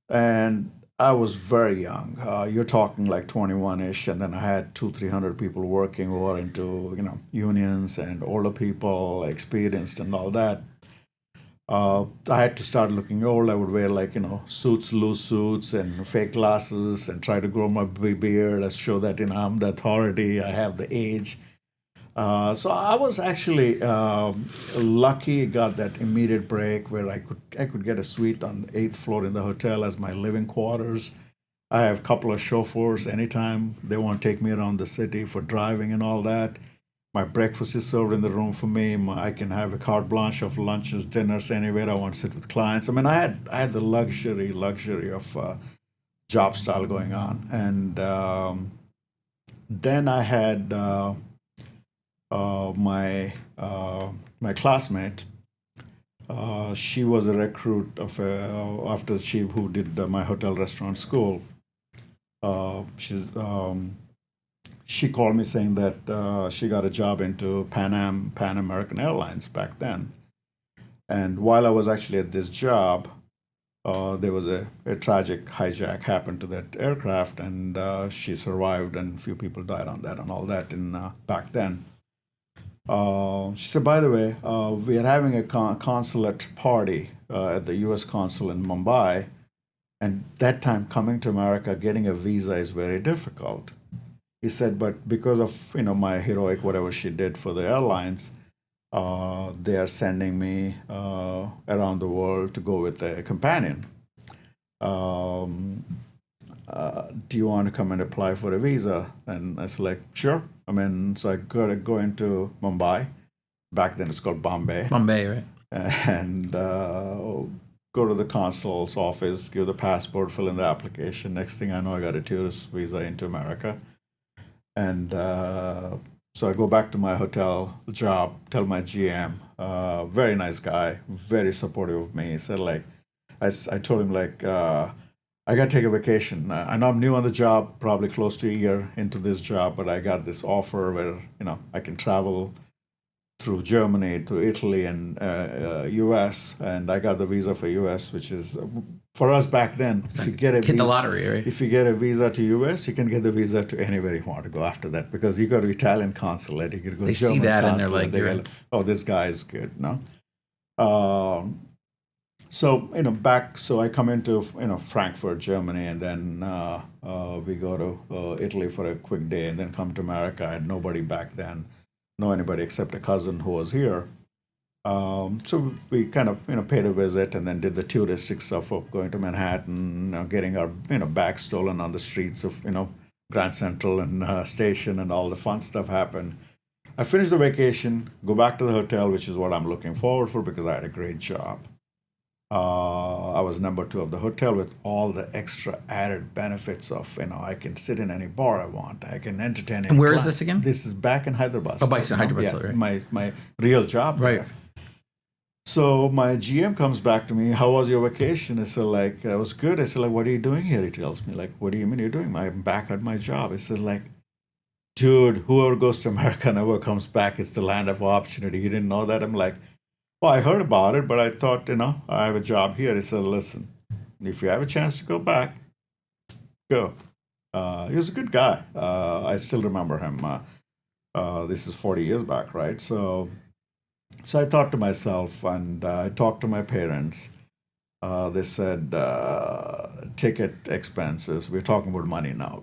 and I was very young. You're talking like 21-ish, and then I had 300 people working who are into unions and older people, experienced and all that. I had to start looking old. I would wear suits, loose suits, and fake glasses, and try to grow my beard to show that I'm the authority. I have the age. So I was actually lucky. Got that immediate break where I could get a suite on the 8th floor in the hotel as my living quarters. I have a couple of chauffeurs anytime they want to take me around the city for driving and all that. My breakfast is served in the room for me. I can have a carte blanche of lunches, dinners, anywhere I want to sit with clients. I mean, I had the luxury of job style going on, and then I had my classmate. She was a recruit of after she who did my hotel restaurant school. She called me saying that she got a job into Pan American Airlines back then. And while I was actually at this job, there was a tragic hijack happened to that aircraft, and she survived, and a few people died on that and all that. In back then, she said, by the way, we are having a consulate party at the U.S. consul in Mumbai, and that time coming to America, getting a visa is very difficult. He said, but because of my heroic whatever she did for the airlines, they are sending me around the world to go with a companion. Do you want to come and apply for a visa? And I said, like, sure. I mean, so I got to go into Mumbai. Back then it's called Bombay. Bombay, right? And go to the consul's office, give the passport, fill in the application. Next thing I know, I got a tourist visa into America. And so I go back to my hotel job, tell my GM, very nice guy, very supportive of me. He said, like, I told him, like, I got to take a vacation. I know I'm new on the job, probably close to a year into this job, but I got this offer where, I can travel through Germany, through Italy, and U.S. And I got the visa for U.S., which is for us back then. If you get a Hit the lottery, right? If you get a visa to U.S., you can get the visa to anywhere you want to go after that, because you go to Italian consulate, you can go They German see that and they're consulate, like, oh, this guy is good, no? So so I come into Frankfurt, Germany, and then we go to Italy for a quick day, and then come to America. I had nobody back then, know anybody except a cousin who was here. So we kind of paid a visit, and then did the touristic stuff of going to Manhattan, getting our bags stolen on the streets of Grand Central and Station, and all the fun stuff happened. I finished the vacation, go back to the hotel, which is what I'm looking forward for because I had a great job. I was number 2 of the hotel with all the extra added benefits of, I can sit in any bar I want. I can entertain any And where is client. this again? This is back in Hyderabad. Oh, back in Hyderabad, right. My real job Right. there. So my GM comes back to me, how was your vacation? I said, like, it was good. I said, like, what are you doing here? He tells me, like, what do you mean you're doing? I'm back at my job. He says, like, dude, whoever goes to America never comes back. It's the land of opportunity. You didn't know that? I'm like, well, I heard about it, but I thought, I have a job here. He said, listen, if you have a chance to go back, go. He was a good guy. I still remember him. This is 40 years back, right? So I thought to myself, and I talked to my parents. They said, ticket expenses. We're talking about money now,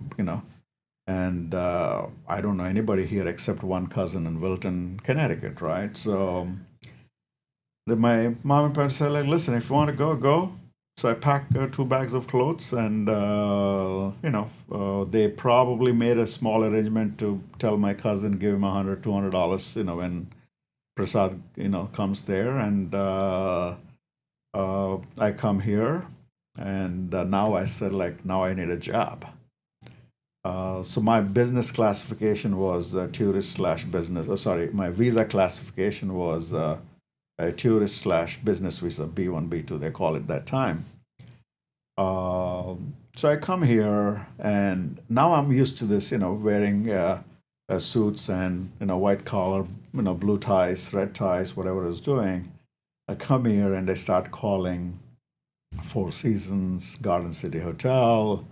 And I don't know anybody here except one cousin in Wilton, Connecticut, right? So my mom and parents said, like, listen, if you want to go, go. So I packed 2 bags of clothes, and they probably made a small arrangement to tell my cousin, give him $100, $200, when Prasad, comes there, and I come here, and now I said, like, now I need a job. So my business classification was tourist / business. My visa classification was a tourist / business visa, B1, B2, they call it that time. So I come here, and now I'm used to this, wearing suits and white collar, blue ties, red ties, whatever I was doing. I come here and I start calling Four Seasons, Garden City Hotel,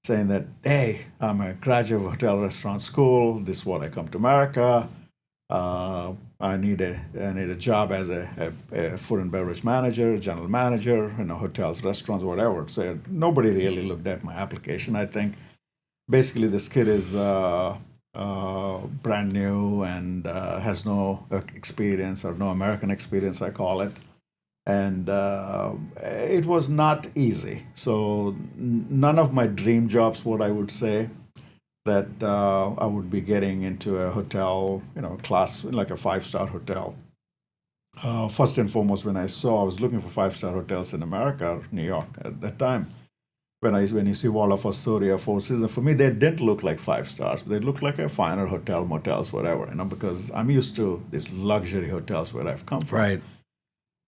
saying that, hey, I'm a graduate of hotel restaurant school. This is what I come to America. I need a job as a food and beverage manager, general manager, hotels, restaurants, whatever. So nobody really looked at my application. I think basically this kid is brand new and has no experience or no American experience, I call it. And it was not easy. So none of my dream jobs, what I would say, that I would be getting into a hotel, class, like a 5-star hotel. First and foremost, when I was looking for 5-star hotels in America, New York at that time. When you see Waldorf Astoria, Four Seasons, for me, they didn't look like 5 stars. They looked like a finer hotel, motels, whatever, because I'm used to these luxury hotels where I've come from. Right.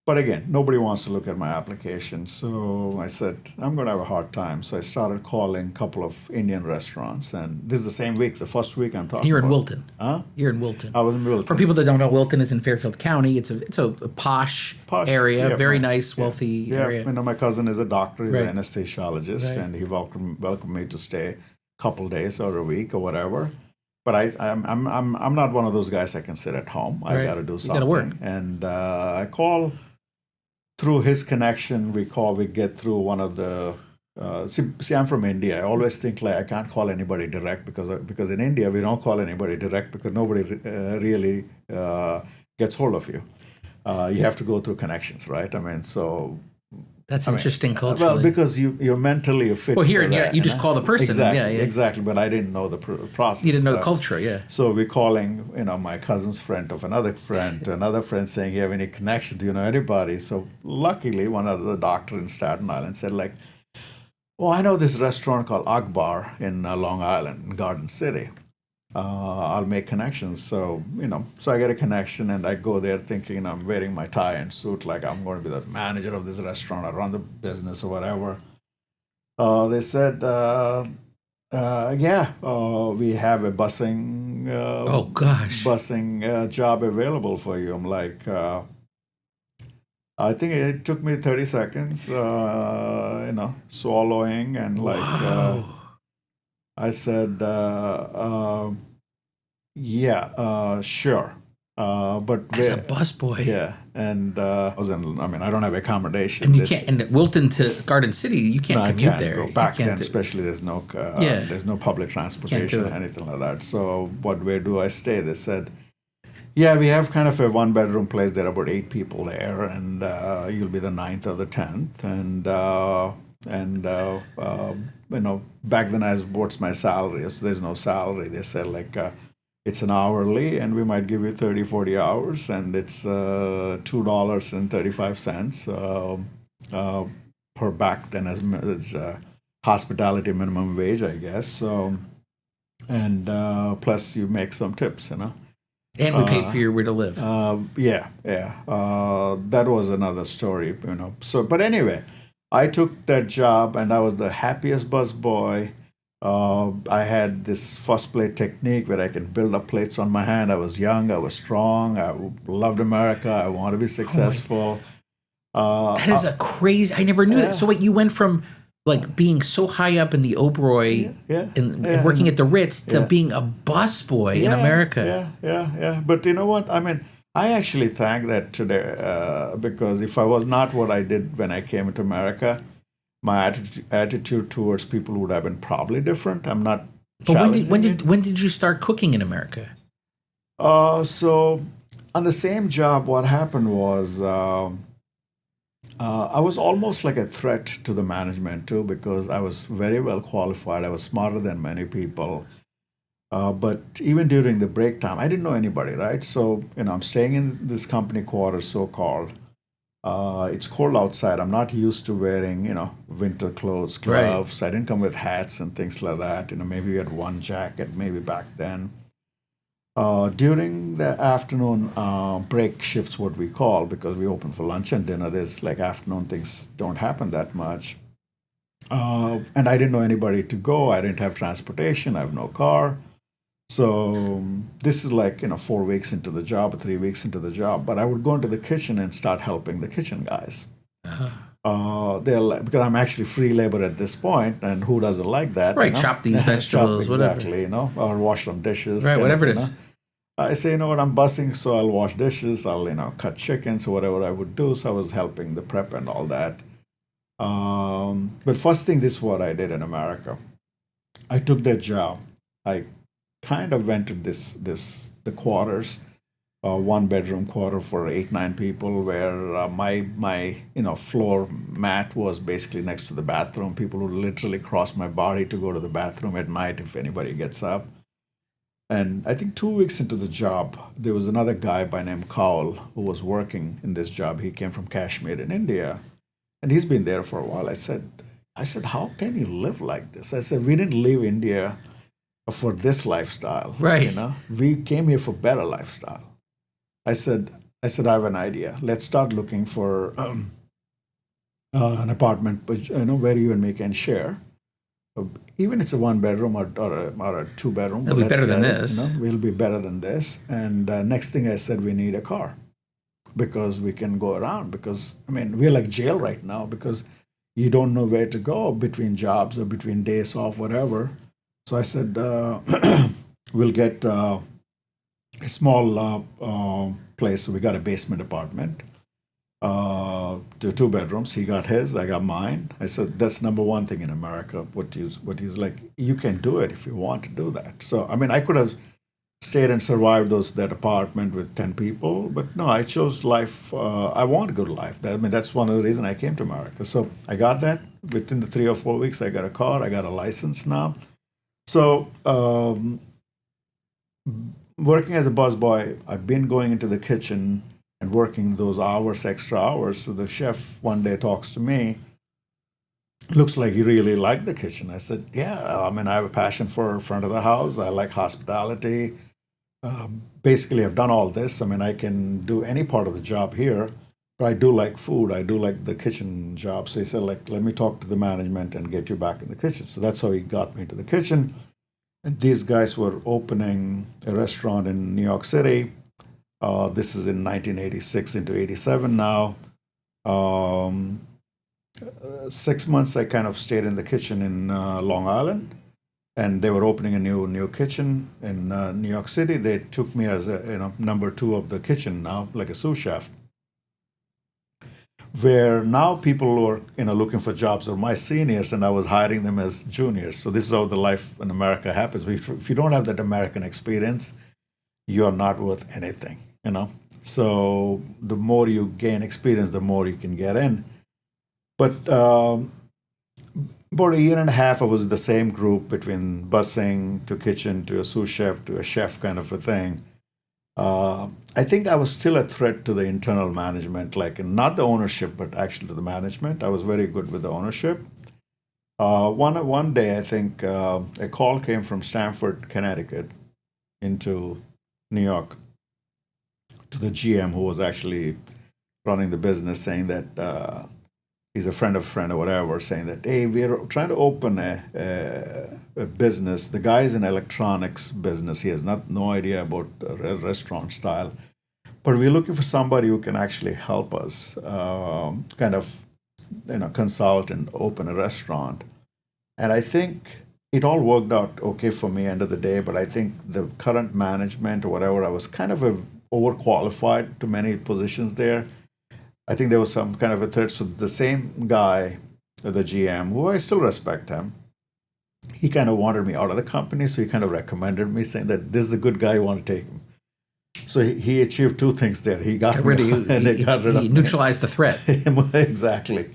But again, nobody wants to look at my application. So I said, I'm going to have a hard time. So I started calling a couple of Indian restaurants. And this is the same week, the first week I'm talking You're in about. Wilton. Huh? You're in Wilton. I was in Wilton. For people that don't know, Wilton is in Fairfield County. It's a posh area, yeah, very nice, wealthy area. You know, my cousin is a doctor, he's Right. an anesthesiologist, Right. and he welcomed me to stay a couple days or a week or whatever. But I'm not one of those guys that can sit at home. I Right. got to do You something. gotta work. And I call through his connection. We get through one of the. See, I'm from India. I always think like I can't call anybody direct because in India we don't call anybody direct because nobody really gets hold of you. You have to go through connections, right? I mean, so. That's I mean, interesting culturally. Well, because you're mentally fit. Well, here, for that, you just know? call the person. Exactly, Yeah. exactly. But I didn't know the process. You didn't know the culture, yeah. So we're calling, my cousin's friend of another friend to another friend saying, "You have any connection? Do you know anybody?" So luckily, one of the doctor in Staten Island said, like, "Oh, I know this restaurant called Akbar in Long Island, in Garden City. I'll make connections." So so I get a connection and I go there thinking I'm wearing my tie and suit, like I'm going to be the manager of this restaurant, I run the business or whatever. They said, "Yeah, we have a busing Oh gosh. busing job available for you." I'm like, I think it took me 30 seconds, swallowing and like. Wow. I said, yeah, sure. But As a busboy. yeah, and I mean, I don't have accommodation. And you can't. And Wilton to Garden City, you can't No, I commute can't there. go You back can't then, do- especially there's no Yeah. there's no public transportation do or it. anything like that. So where do I stay? They said, yeah, we have kind of a 1-bedroom place. There are about 8 people there, and you'll be the 9th or the 10th. And back then I was, what's my salary? So there's no salary. They said like it's an hourly, and we might give you 30, 40 hours, and it's $2.35 per back then as it's hospitality minimum wage, I guess. So, and plus you make some tips, And we paid for your where to live. Yeah. That was another story, So, but anyway, I took that job, and I was the happiest busboy. I had this first plate technique where I can build up plates on my hand. I was young, I was strong, I loved America, I wanted to be successful. That is a crazy. I never knew that. So wait, you went from like being so high up in the Oberoi and working at the Ritz to being a busboy in America. Yeah. But you know what? I mean, I actually thank that today because if I was not what I did when I came to America, my attitude towards people would have been probably different. I'm not. But when did you start cooking in America? So on the same job, what happened was I was almost like a threat to the management too, because I was very well qualified. I was smarter than many people. But even during the break time, I didn't know anybody, right? So I'm staying in this company quarters, so-called. It's cold outside. I'm not used to wearing, winter clothes, gloves. Right. I didn't come with hats and things like that. Maybe we had one jacket, maybe back then. During the afternoon break shifts, what we call, because we open for lunch and dinner, there's like afternoon things don't happen that much. And I didn't know anybody to go. I didn't have transportation. I have no car. So this is like 4 weeks into the job, or 3 weeks into the job. But I would go into the kitchen and start helping the kitchen guys. They're like, because I'm actually free labor at this point, and who doesn't like that? Right, chop these vegetables, exactly, whatever. Or wash some dishes. Right, whatever it is. I say, what, I'm bussing, so I'll wash dishes. I'll cut chickens, or whatever I would do. So I was helping the prep and all that. But first thing, this is what I did in America. I took that job. I kind of went to the quarters, 1-bedroom quarter for 8-9 people, where my floor mat was basically next to the bathroom. People would literally cross my body to go to the bathroom at night if anybody gets up. And I think 2 weeks into the job, there was another guy by name Kaul who was working in this job. He came from Kashmir in India, and he's been there for a while. I said, how can you live like this? I said, we didn't leave India for this lifestyle. Right. We came here for better lifestyle. I said, I said, I have an idea. Let's start looking for an apartment, where you and me can share. Even it's a one bedroom or a two bedroom. It'll be let's better than get it. this. We'll be better than this. And next thing I said, we need a car because we can go around. Because I mean, we're like jail right now because you don't know where to go between jobs or between days off, whatever. So I said, we'll get a small place. So we got a basement apartment, to two bedrooms. He got his, I got mine. I said that's number one thing in America. What he's like, you can do it if you want to do that. So I mean, I could have stayed and survived that apartment with 10 people, but no, I chose life. I want to go to life. I mean, that's one of the reasons I came to America. So I got that within the 3 or 4 weeks. I got a car. I got a license now. So working as a busboy, I've been going into the kitchen and working those hours, extra hours. So the chef one day talks to me. Looks like you really like the kitchen. I said, yeah. I mean, I have a passion for front of the house. I like hospitality. Basically, I've done all this. I mean, I can do any part of the job here, but I do like food. I do like the kitchen job. So he said, like, let me talk to the management and get you back in the kitchen. So that's how he got me into the kitchen. And these guys were opening a restaurant in New York City. This is in 1986 into 87 now. 6 months I kind of stayed in the kitchen in Long Island, and they were opening a new kitchen in New York City. They took me as a number two of the kitchen now, like a sous chef. Where now people were looking for jobs are my seniors, and I was hiring them as juniors. So this is how the life in America happens. If you don't have that American experience, you're not worth anything. So the more you gain experience, the more you can get in. But about a year and a half, I was in the same group between busing to kitchen to a sous chef to a chef kind of a thing. I think I was still a threat to the internal management, like not the ownership, but actually to the management. I was very good with the ownership. One day, I think a call came from Stamford, Connecticut, into New York to the GM who was actually running the business, saying that he's a friend of a friend or whatever, saying that, hey, we're trying to open a business. The guy's in electronics business. He has no idea about restaurant style. But we're looking for somebody who can actually help us kind of consult and open a restaurant. And I think it all worked out okay for me end of the day, but I think the current management or whatever, I was kind of overqualified to many positions there. I think there was some kind of a threat. So the same guy, the GM, who I still respect him, he kind of wanted me out of the company. So he kind of recommended me, saying that this is a good guy, you want to take him. So he achieved two things there. He got rid of you, and he got rid of me. Neutralized the threat. Exactly.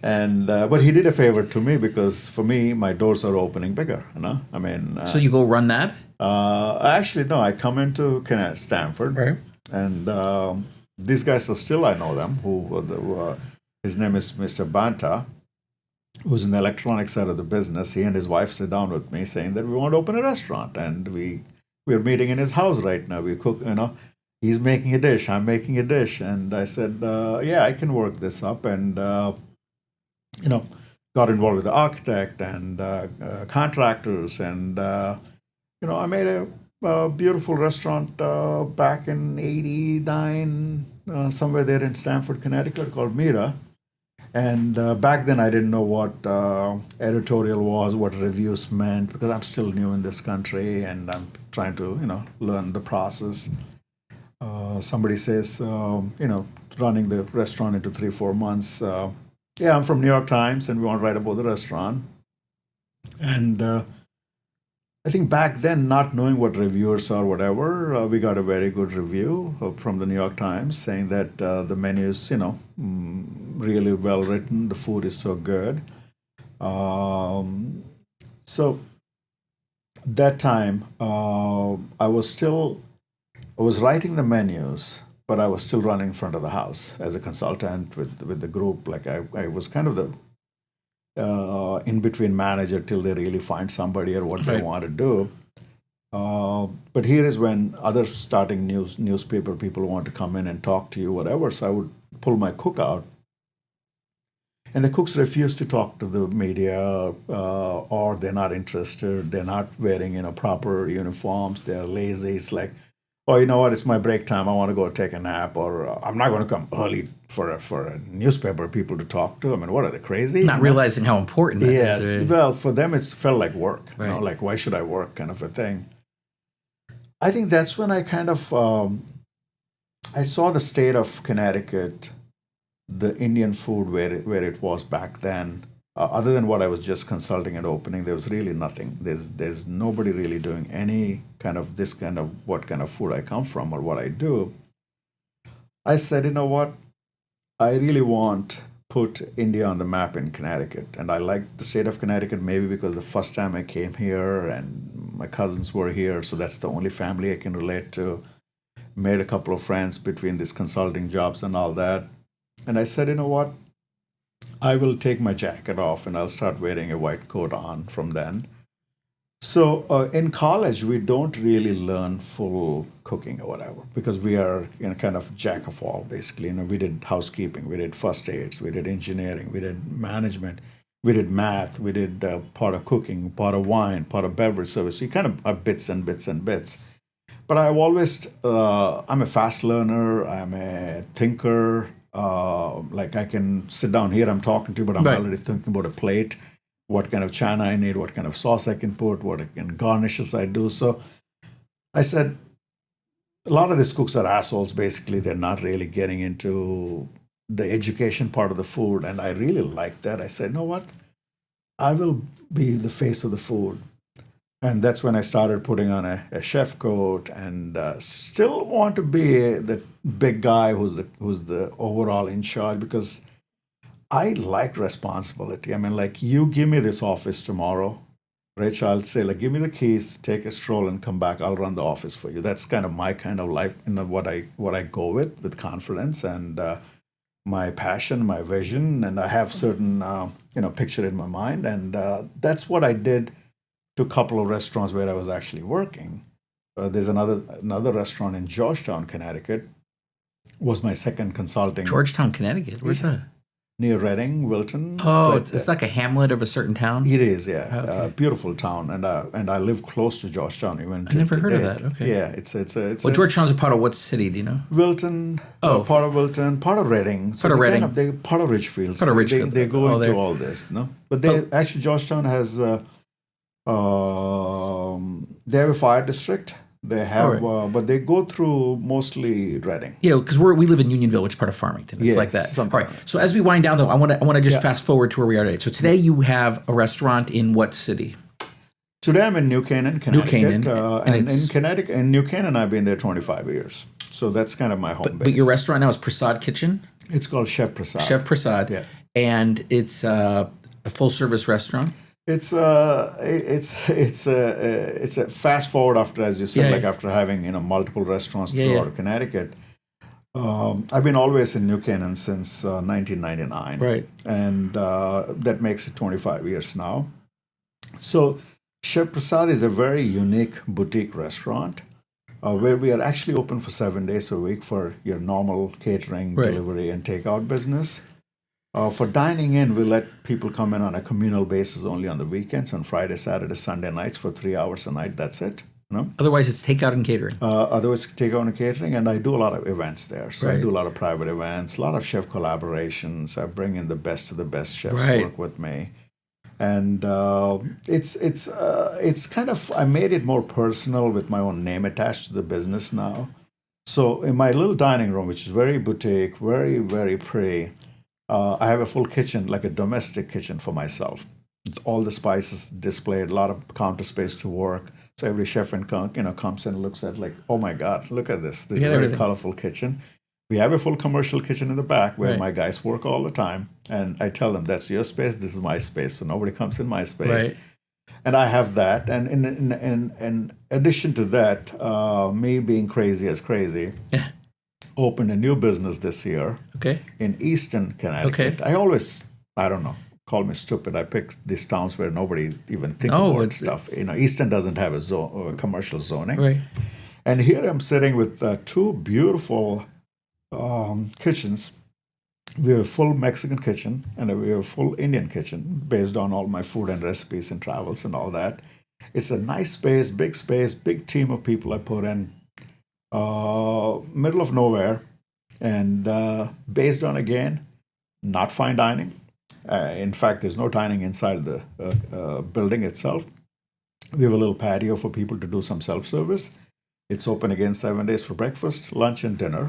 And but he did a favor to me because for me, my doors are opening bigger. I mean. So you go run that? Actually, no. I come into Stanford, right, and these guys are still, I know them. His name is Mr. Banta, who's in the electronics side of the business. He and his wife sit down with me, saying that we want to open a restaurant, and we're meeting in his house right now. We cook, he's making a dish, I'm making a dish, and I said, yeah, I can work this up, and got involved with the architect and contractors, and I made a beautiful restaurant back in '89, somewhere there in Stamford, Connecticut, called Mira. And back then, I didn't know what editorial was, what reviews meant, because I'm still new in this country and I'm trying to, learn the process. Somebody says, running the restaurant into 3-4 months. Yeah, I'm from New York Times, and we want to write about the restaurant. And I think back then, not knowing what reviewers or whatever, we got a very good review from the New York Times saying that the menu is, really well written. The food is so good. So that time, I was writing the menus, but I was still running in front of the house as a consultant with the group. Like I was kind of the in between manager till they really find somebody or what they want to do. But here is when other starting newspaper people want to come in and talk to you, whatever. So I would pull my cook out, and the cooks refuse to talk to the media, or they're not interested. They're not wearing proper uniforms. They're lazy. It's like, oh, you know what? It's my break time. I want to go take a nap, or I'm not going to come early for a newspaper people to talk to. I mean, what are they crazy? Not realizing how important that Yeah. is. Right? Well, for them, it's felt like work. Right. Like why should I work, kind of a thing. I think that's when I kind of I saw the state of Connecticut, the Indian food where it was back then. Other than what I was just consulting and opening, there was really nothing. There's nobody really doing any kind of this kind of what kind of food I come from or what I do. I said, you know what? I really want put India on the map in Connecticut, and I like the state of Connecticut maybe because the first time I came here and my cousins were here, so that's the only family I can relate to. Made a couple of friends between these consulting jobs and all that. And I said, you know what? I will take my jacket off and I'll start wearing a white coat on from then. So in college, we don't really learn full cooking or whatever because we are kind of jack of all, basically. We did housekeeping, we did first aids, we did engineering, we did management, we did math, we did part of cooking, part of wine, part of beverage service. So you kind of are bits and bits and bits. But I've always, I'm a fast learner, I'm a thinker. Like I can sit down here, I'm talking to you, but I'm already thinking about a plate, what kind of china I need, what kind of sauce I can put, what kind of garnishes I do. So I said, a lot of these cooks are assholes, basically. They're not really getting into the education part of the food. And I really like that. I said, you know what? I will be the face of the food. And that's when I started putting on a chef coat and still want to be the big guy who's the overall in charge because I like responsibility. I mean, like you give me this office tomorrow, Rich, I'll say like give me the keys, take a stroll and come back. I'll run the office for you. That's kind of my kind of life, what I go with confidence and my passion, my vision, and I have certain picture in my mind, and that's what I did to a couple of restaurants where I was actually working. There's another restaurant in Georgetown, Connecticut. Was my second consulting. Georgetown, Connecticut. Where's that? Near Reading, Wilton. Oh, it's like a hamlet of a certain town. It is, yeah. Okay. Beautiful town, and I live close to Georgetown. Even I never heard of that. Okay. Yeah, it's. Well, Georgetown's a part of what city? Do you know? Wilton. Oh. Part of Wilton, part of Reading. Part of Reading. Part of Ridgefield. Part of Ridgefield. They go into all this, no? But actually Georgetown has. They have a fire district. They have, but they go through mostly Reading. Yeah, because we live in Unionville, which is part of Farmington. It's like that. All right. So as we wind down, though, I want to just fast forward to where we are today. So today you have a restaurant in what city? Today I'm in New Canaan, Connecticut. New Canaan, and in Connecticut, in New Canaan, I've been there 25 years. So that's kind of my home base. But your restaurant now is Prasad Kitchen. It's called Chef Prasad. Chef Prasad. Yeah. And it's a full service restaurant. It's a fast forward after, as you said, after having multiple restaurants throughout Connecticut. I've been always in New Canaan since 1999, right? And that makes it 25 years now. So Chef Prasad is a very unique boutique restaurant where we are actually open for 7 days a week for your normal catering, delivery, and takeout business. For dining in, we let people come in on a communal basis only on the weekends, on Friday, Saturday, Sunday nights for 3 hours a night. That's it. Otherwise, it's takeout and catering. Otherwise, takeout and catering, and I do a lot of events there. So I do a lot of private events, a lot of chef collaborations. I bring in the best of the best chefs to work with me, and it's kind of I made it more personal with my own name attached to the business now. So in my little dining room, which is very boutique, very very pretty. I have a full kitchen, like a domestic kitchen for myself. All the spices displayed, a lot of counter space to work. So every chef and cook, comes and looks at like, oh my God, look at this. This is a very colorful kitchen. We have a full commercial kitchen in the back where my guys work all the time. And I tell them, that's your space, this is my space. So nobody comes in my space. Right. And I have that. And in addition to that, me being crazy as crazy. Yeah. Opened a new business this year in Easton, Connecticut. I always, I don't know, call me stupid. I picked these towns where nobody even think Oh, about it's stuff. Easton doesn't have a commercial zoning. right. And here I'm sitting with two beautiful kitchens. We have a full Mexican kitchen and we have a full Indian kitchen based on all my food and recipes and travels and all that. It's a nice space, big team of people I put in, middle of nowhere, and based on, again, not fine dining. In fact, there's no dining inside the building itself. We have a little patio for people to do some self-service. It's open again 7 days for breakfast, lunch, and dinner.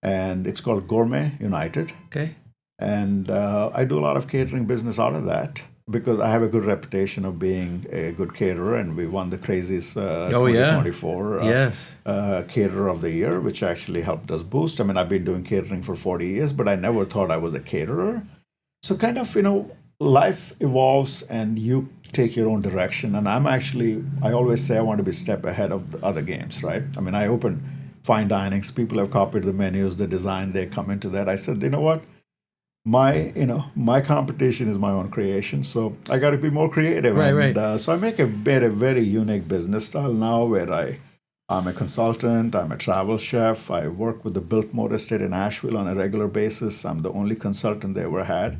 And it's called Gourmet United. Okay. And I do a lot of catering business out of that because I have a good reputation of being a good caterer, and we won the Crazies 2024 Yes. Caterer of the Year, which actually helped us boost. I mean, I've been doing catering for 40 years, but I never thought I was a caterer. So kind of, life evolves and you take your own direction. And I always say I want to be a step ahead of the other games, right? I mean, I open fine dinings. People have copied the menus, the design, they come into that. I said, you know what? My competition is my own creation, so I got to be more creative. Right. So I make a very unique business style now, where I'm a consultant, I'm a travel chef. I work with the Biltmore Estate in Asheville on a regular basis. I'm the only consultant they ever had.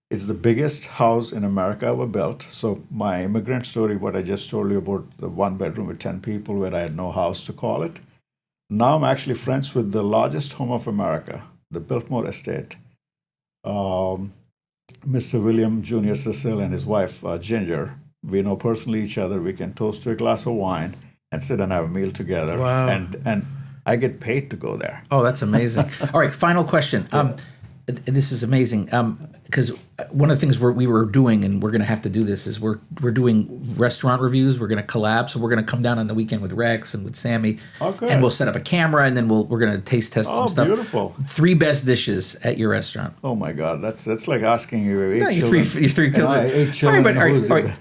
It's the biggest house in America ever built. So my immigrant story, what I just told you about the 1 bedroom with 10 people where I had no house to call it. Now I'm actually friends with the largest home of America, the Biltmore Estate. Mr. William Jr. Cecil and his wife, Ginger. We know personally each other. We can toast to a glass of wine and sit and have a meal together. Wow. And I get paid to go there. Oh, that's amazing. All right, final question. This is amazing because one of the things we were doing, and we're going to have to do this, is we're doing restaurant reviews. We're going to collab, so we're going to come down on the weekend with Rex and with Sammy, and we'll set up a camera, and then we're going to taste test some stuff. Beautiful! 3 best dishes at your restaurant. Oh my God, that's like asking you your three children. 8 children. All right.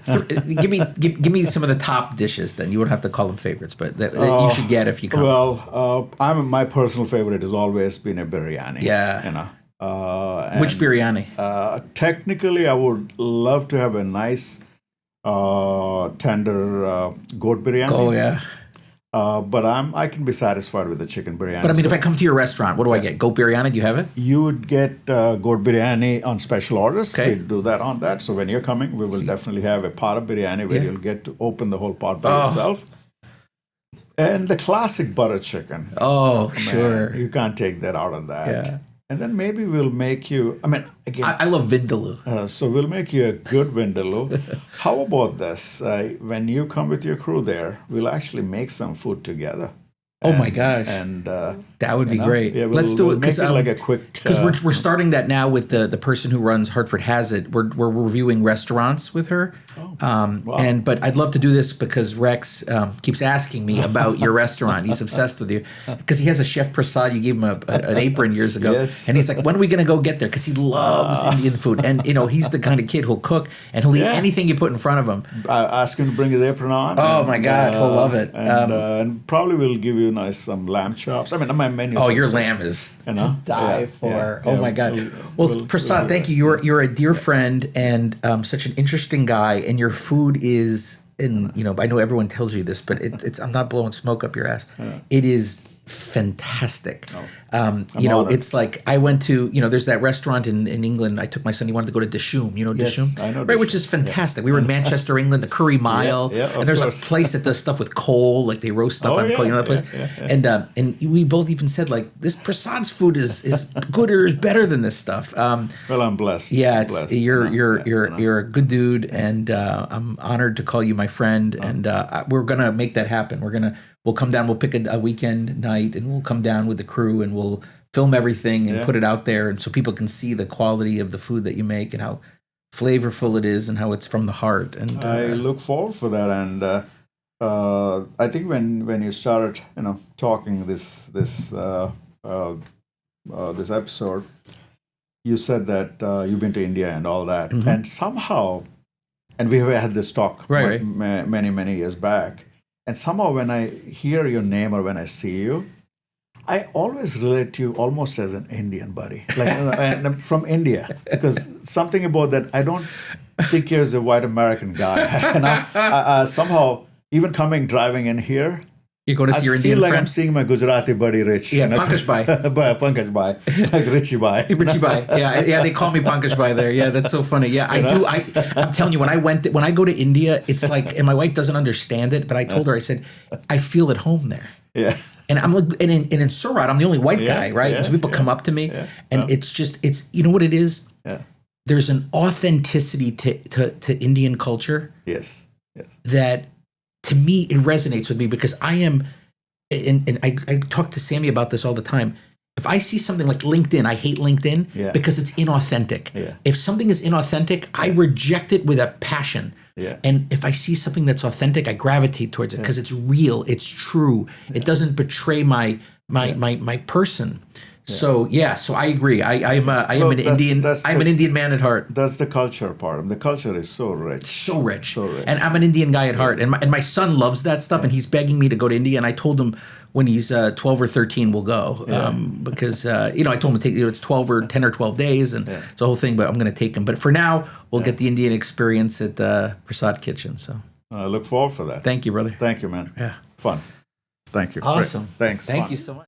Give me some of the top dishes. Then you won't have to call them favorites, but that you should get if you come. Well, my personal favorite has always been a biryani. Yeah. Which biryani? Technically, I would love to have a nice, tender goat biryani. Oh yeah. But I can be satisfied with the chicken biryani. But I mean, if I come to your restaurant, what do I get? Goat biryani? Do you have it? You would get goat biryani on special orders. Okay. We do that on that. So when you're coming, we will definitely have a pot of biryani where you'll get to open the whole pot by yourself. And the classic butter chicken. Oh, Man, sure. You can't take that out of that. Yeah. And then maybe we'll make you, again. I love vindaloo. So we'll make you a good vindaloo. How about this? When you come with your crew there, we'll actually make some food together. Oh my gosh! And that would be great. Yeah, Let's do it because like a quick. Because we're starting that now with the person who runs Hartford Has It. We're reviewing restaurants with her. Wow. But I'd love to do this because Rex keeps asking me about your restaurant. He's obsessed with you because he has a Chef Prasad. You gave him an apron years ago, Yes. and he's like, "When are we going to go get there?" Because he loves Indian food, and he's the kind of kid who'll cook and he'll eat anything you put in front of him. Ask him to bring his apron on. Oh my God, he'll love it. And probably we'll give you some lamb chops. My menu. Oh, your lamb is to die for. Yeah, my God. Well, Prasad, thank you. You're a dear friend and such an interesting guy, and your food is. And I know everyone tells you this, but it's. I'm not blowing smoke up your ass. It is fantastic. It's like I went to, there's that restaurant in England. I took my son. He wanted to go to Dishoom. You know Dishoom? Yes, I know. Right, Dishoom. Which is fantastic. We were in Manchester, England, the Curry Mile, and there's a place that does stuff with coal, like they roast stuff on coal. You know that place? And we both even said like this Prasad's food is good or is better than this stuff. Well, I'm blessed. Yeah, blessed. You're a good dude, and I'm honored to call you my friend. And we're gonna make that happen. We'll come down. We'll pick a weekend night, and we'll come down with the crew, and we'll film everything and put it out there, and so people can see the quality of the food that you make and how flavorful it is and how it's from the heart. And I look forward for that. And I think when you started, talking this episode, you said that you've been to India and all that, and somehow, and we have had this talk many years back. And somehow when I hear your name or when I see you, I always relate to you almost as an Indian, buddy, like, and I'm from India, because something about that, I don't think you're as a white American guy. And I somehow, even driving in here, You go to see your I Indian feel like friend? I'm seeing my Gujarati buddy Rich. Yeah, Pankaj Bhai. Pankaj Bhai, like Richie Bhai. Richie Bhai. Yeah, they call me Pankaj Bhai there. Yeah, that's so funny. Yeah, I do. I'm telling you, when I go to India, it's like, and my wife doesn't understand it, but I told her, I said, I feel at home there. Yeah. And I'm like, and in Surat, I'm the only white guy, right? So people come up to me, and it's you know what it is? Yeah. There's an authenticity to Indian culture. Yes. Yes. That, to me, it resonates with me, because I am, and I talk to Sammy about this all the time. If I see something like LinkedIn, I hate LinkedIn because it's inauthentic. Yeah. If something is inauthentic, I reject it with a passion. Yeah. And if I see something that's authentic, I gravitate towards it because it's real, it's true. It doesn't betray my person. So so I agree. I'm an Indian man at heart. That's the culture part. The culture is so rich. So rich. So rich. And I'm an Indian guy at heart. And my son loves that stuff, and he's begging me to go to India. And I told him when he's 12 or 13, we'll go. Because, I told him to take, it's 12 or 10 or 12 days, and it's a whole thing, but I'm going to take him. But for now, we'll get the Indian experience at Prasad Kitchen. So I look forward for that. Thank you, brother. Thank you, man. Yeah. Fun. Thank you. Awesome. Great. Thanks. Thank Fun. you so much.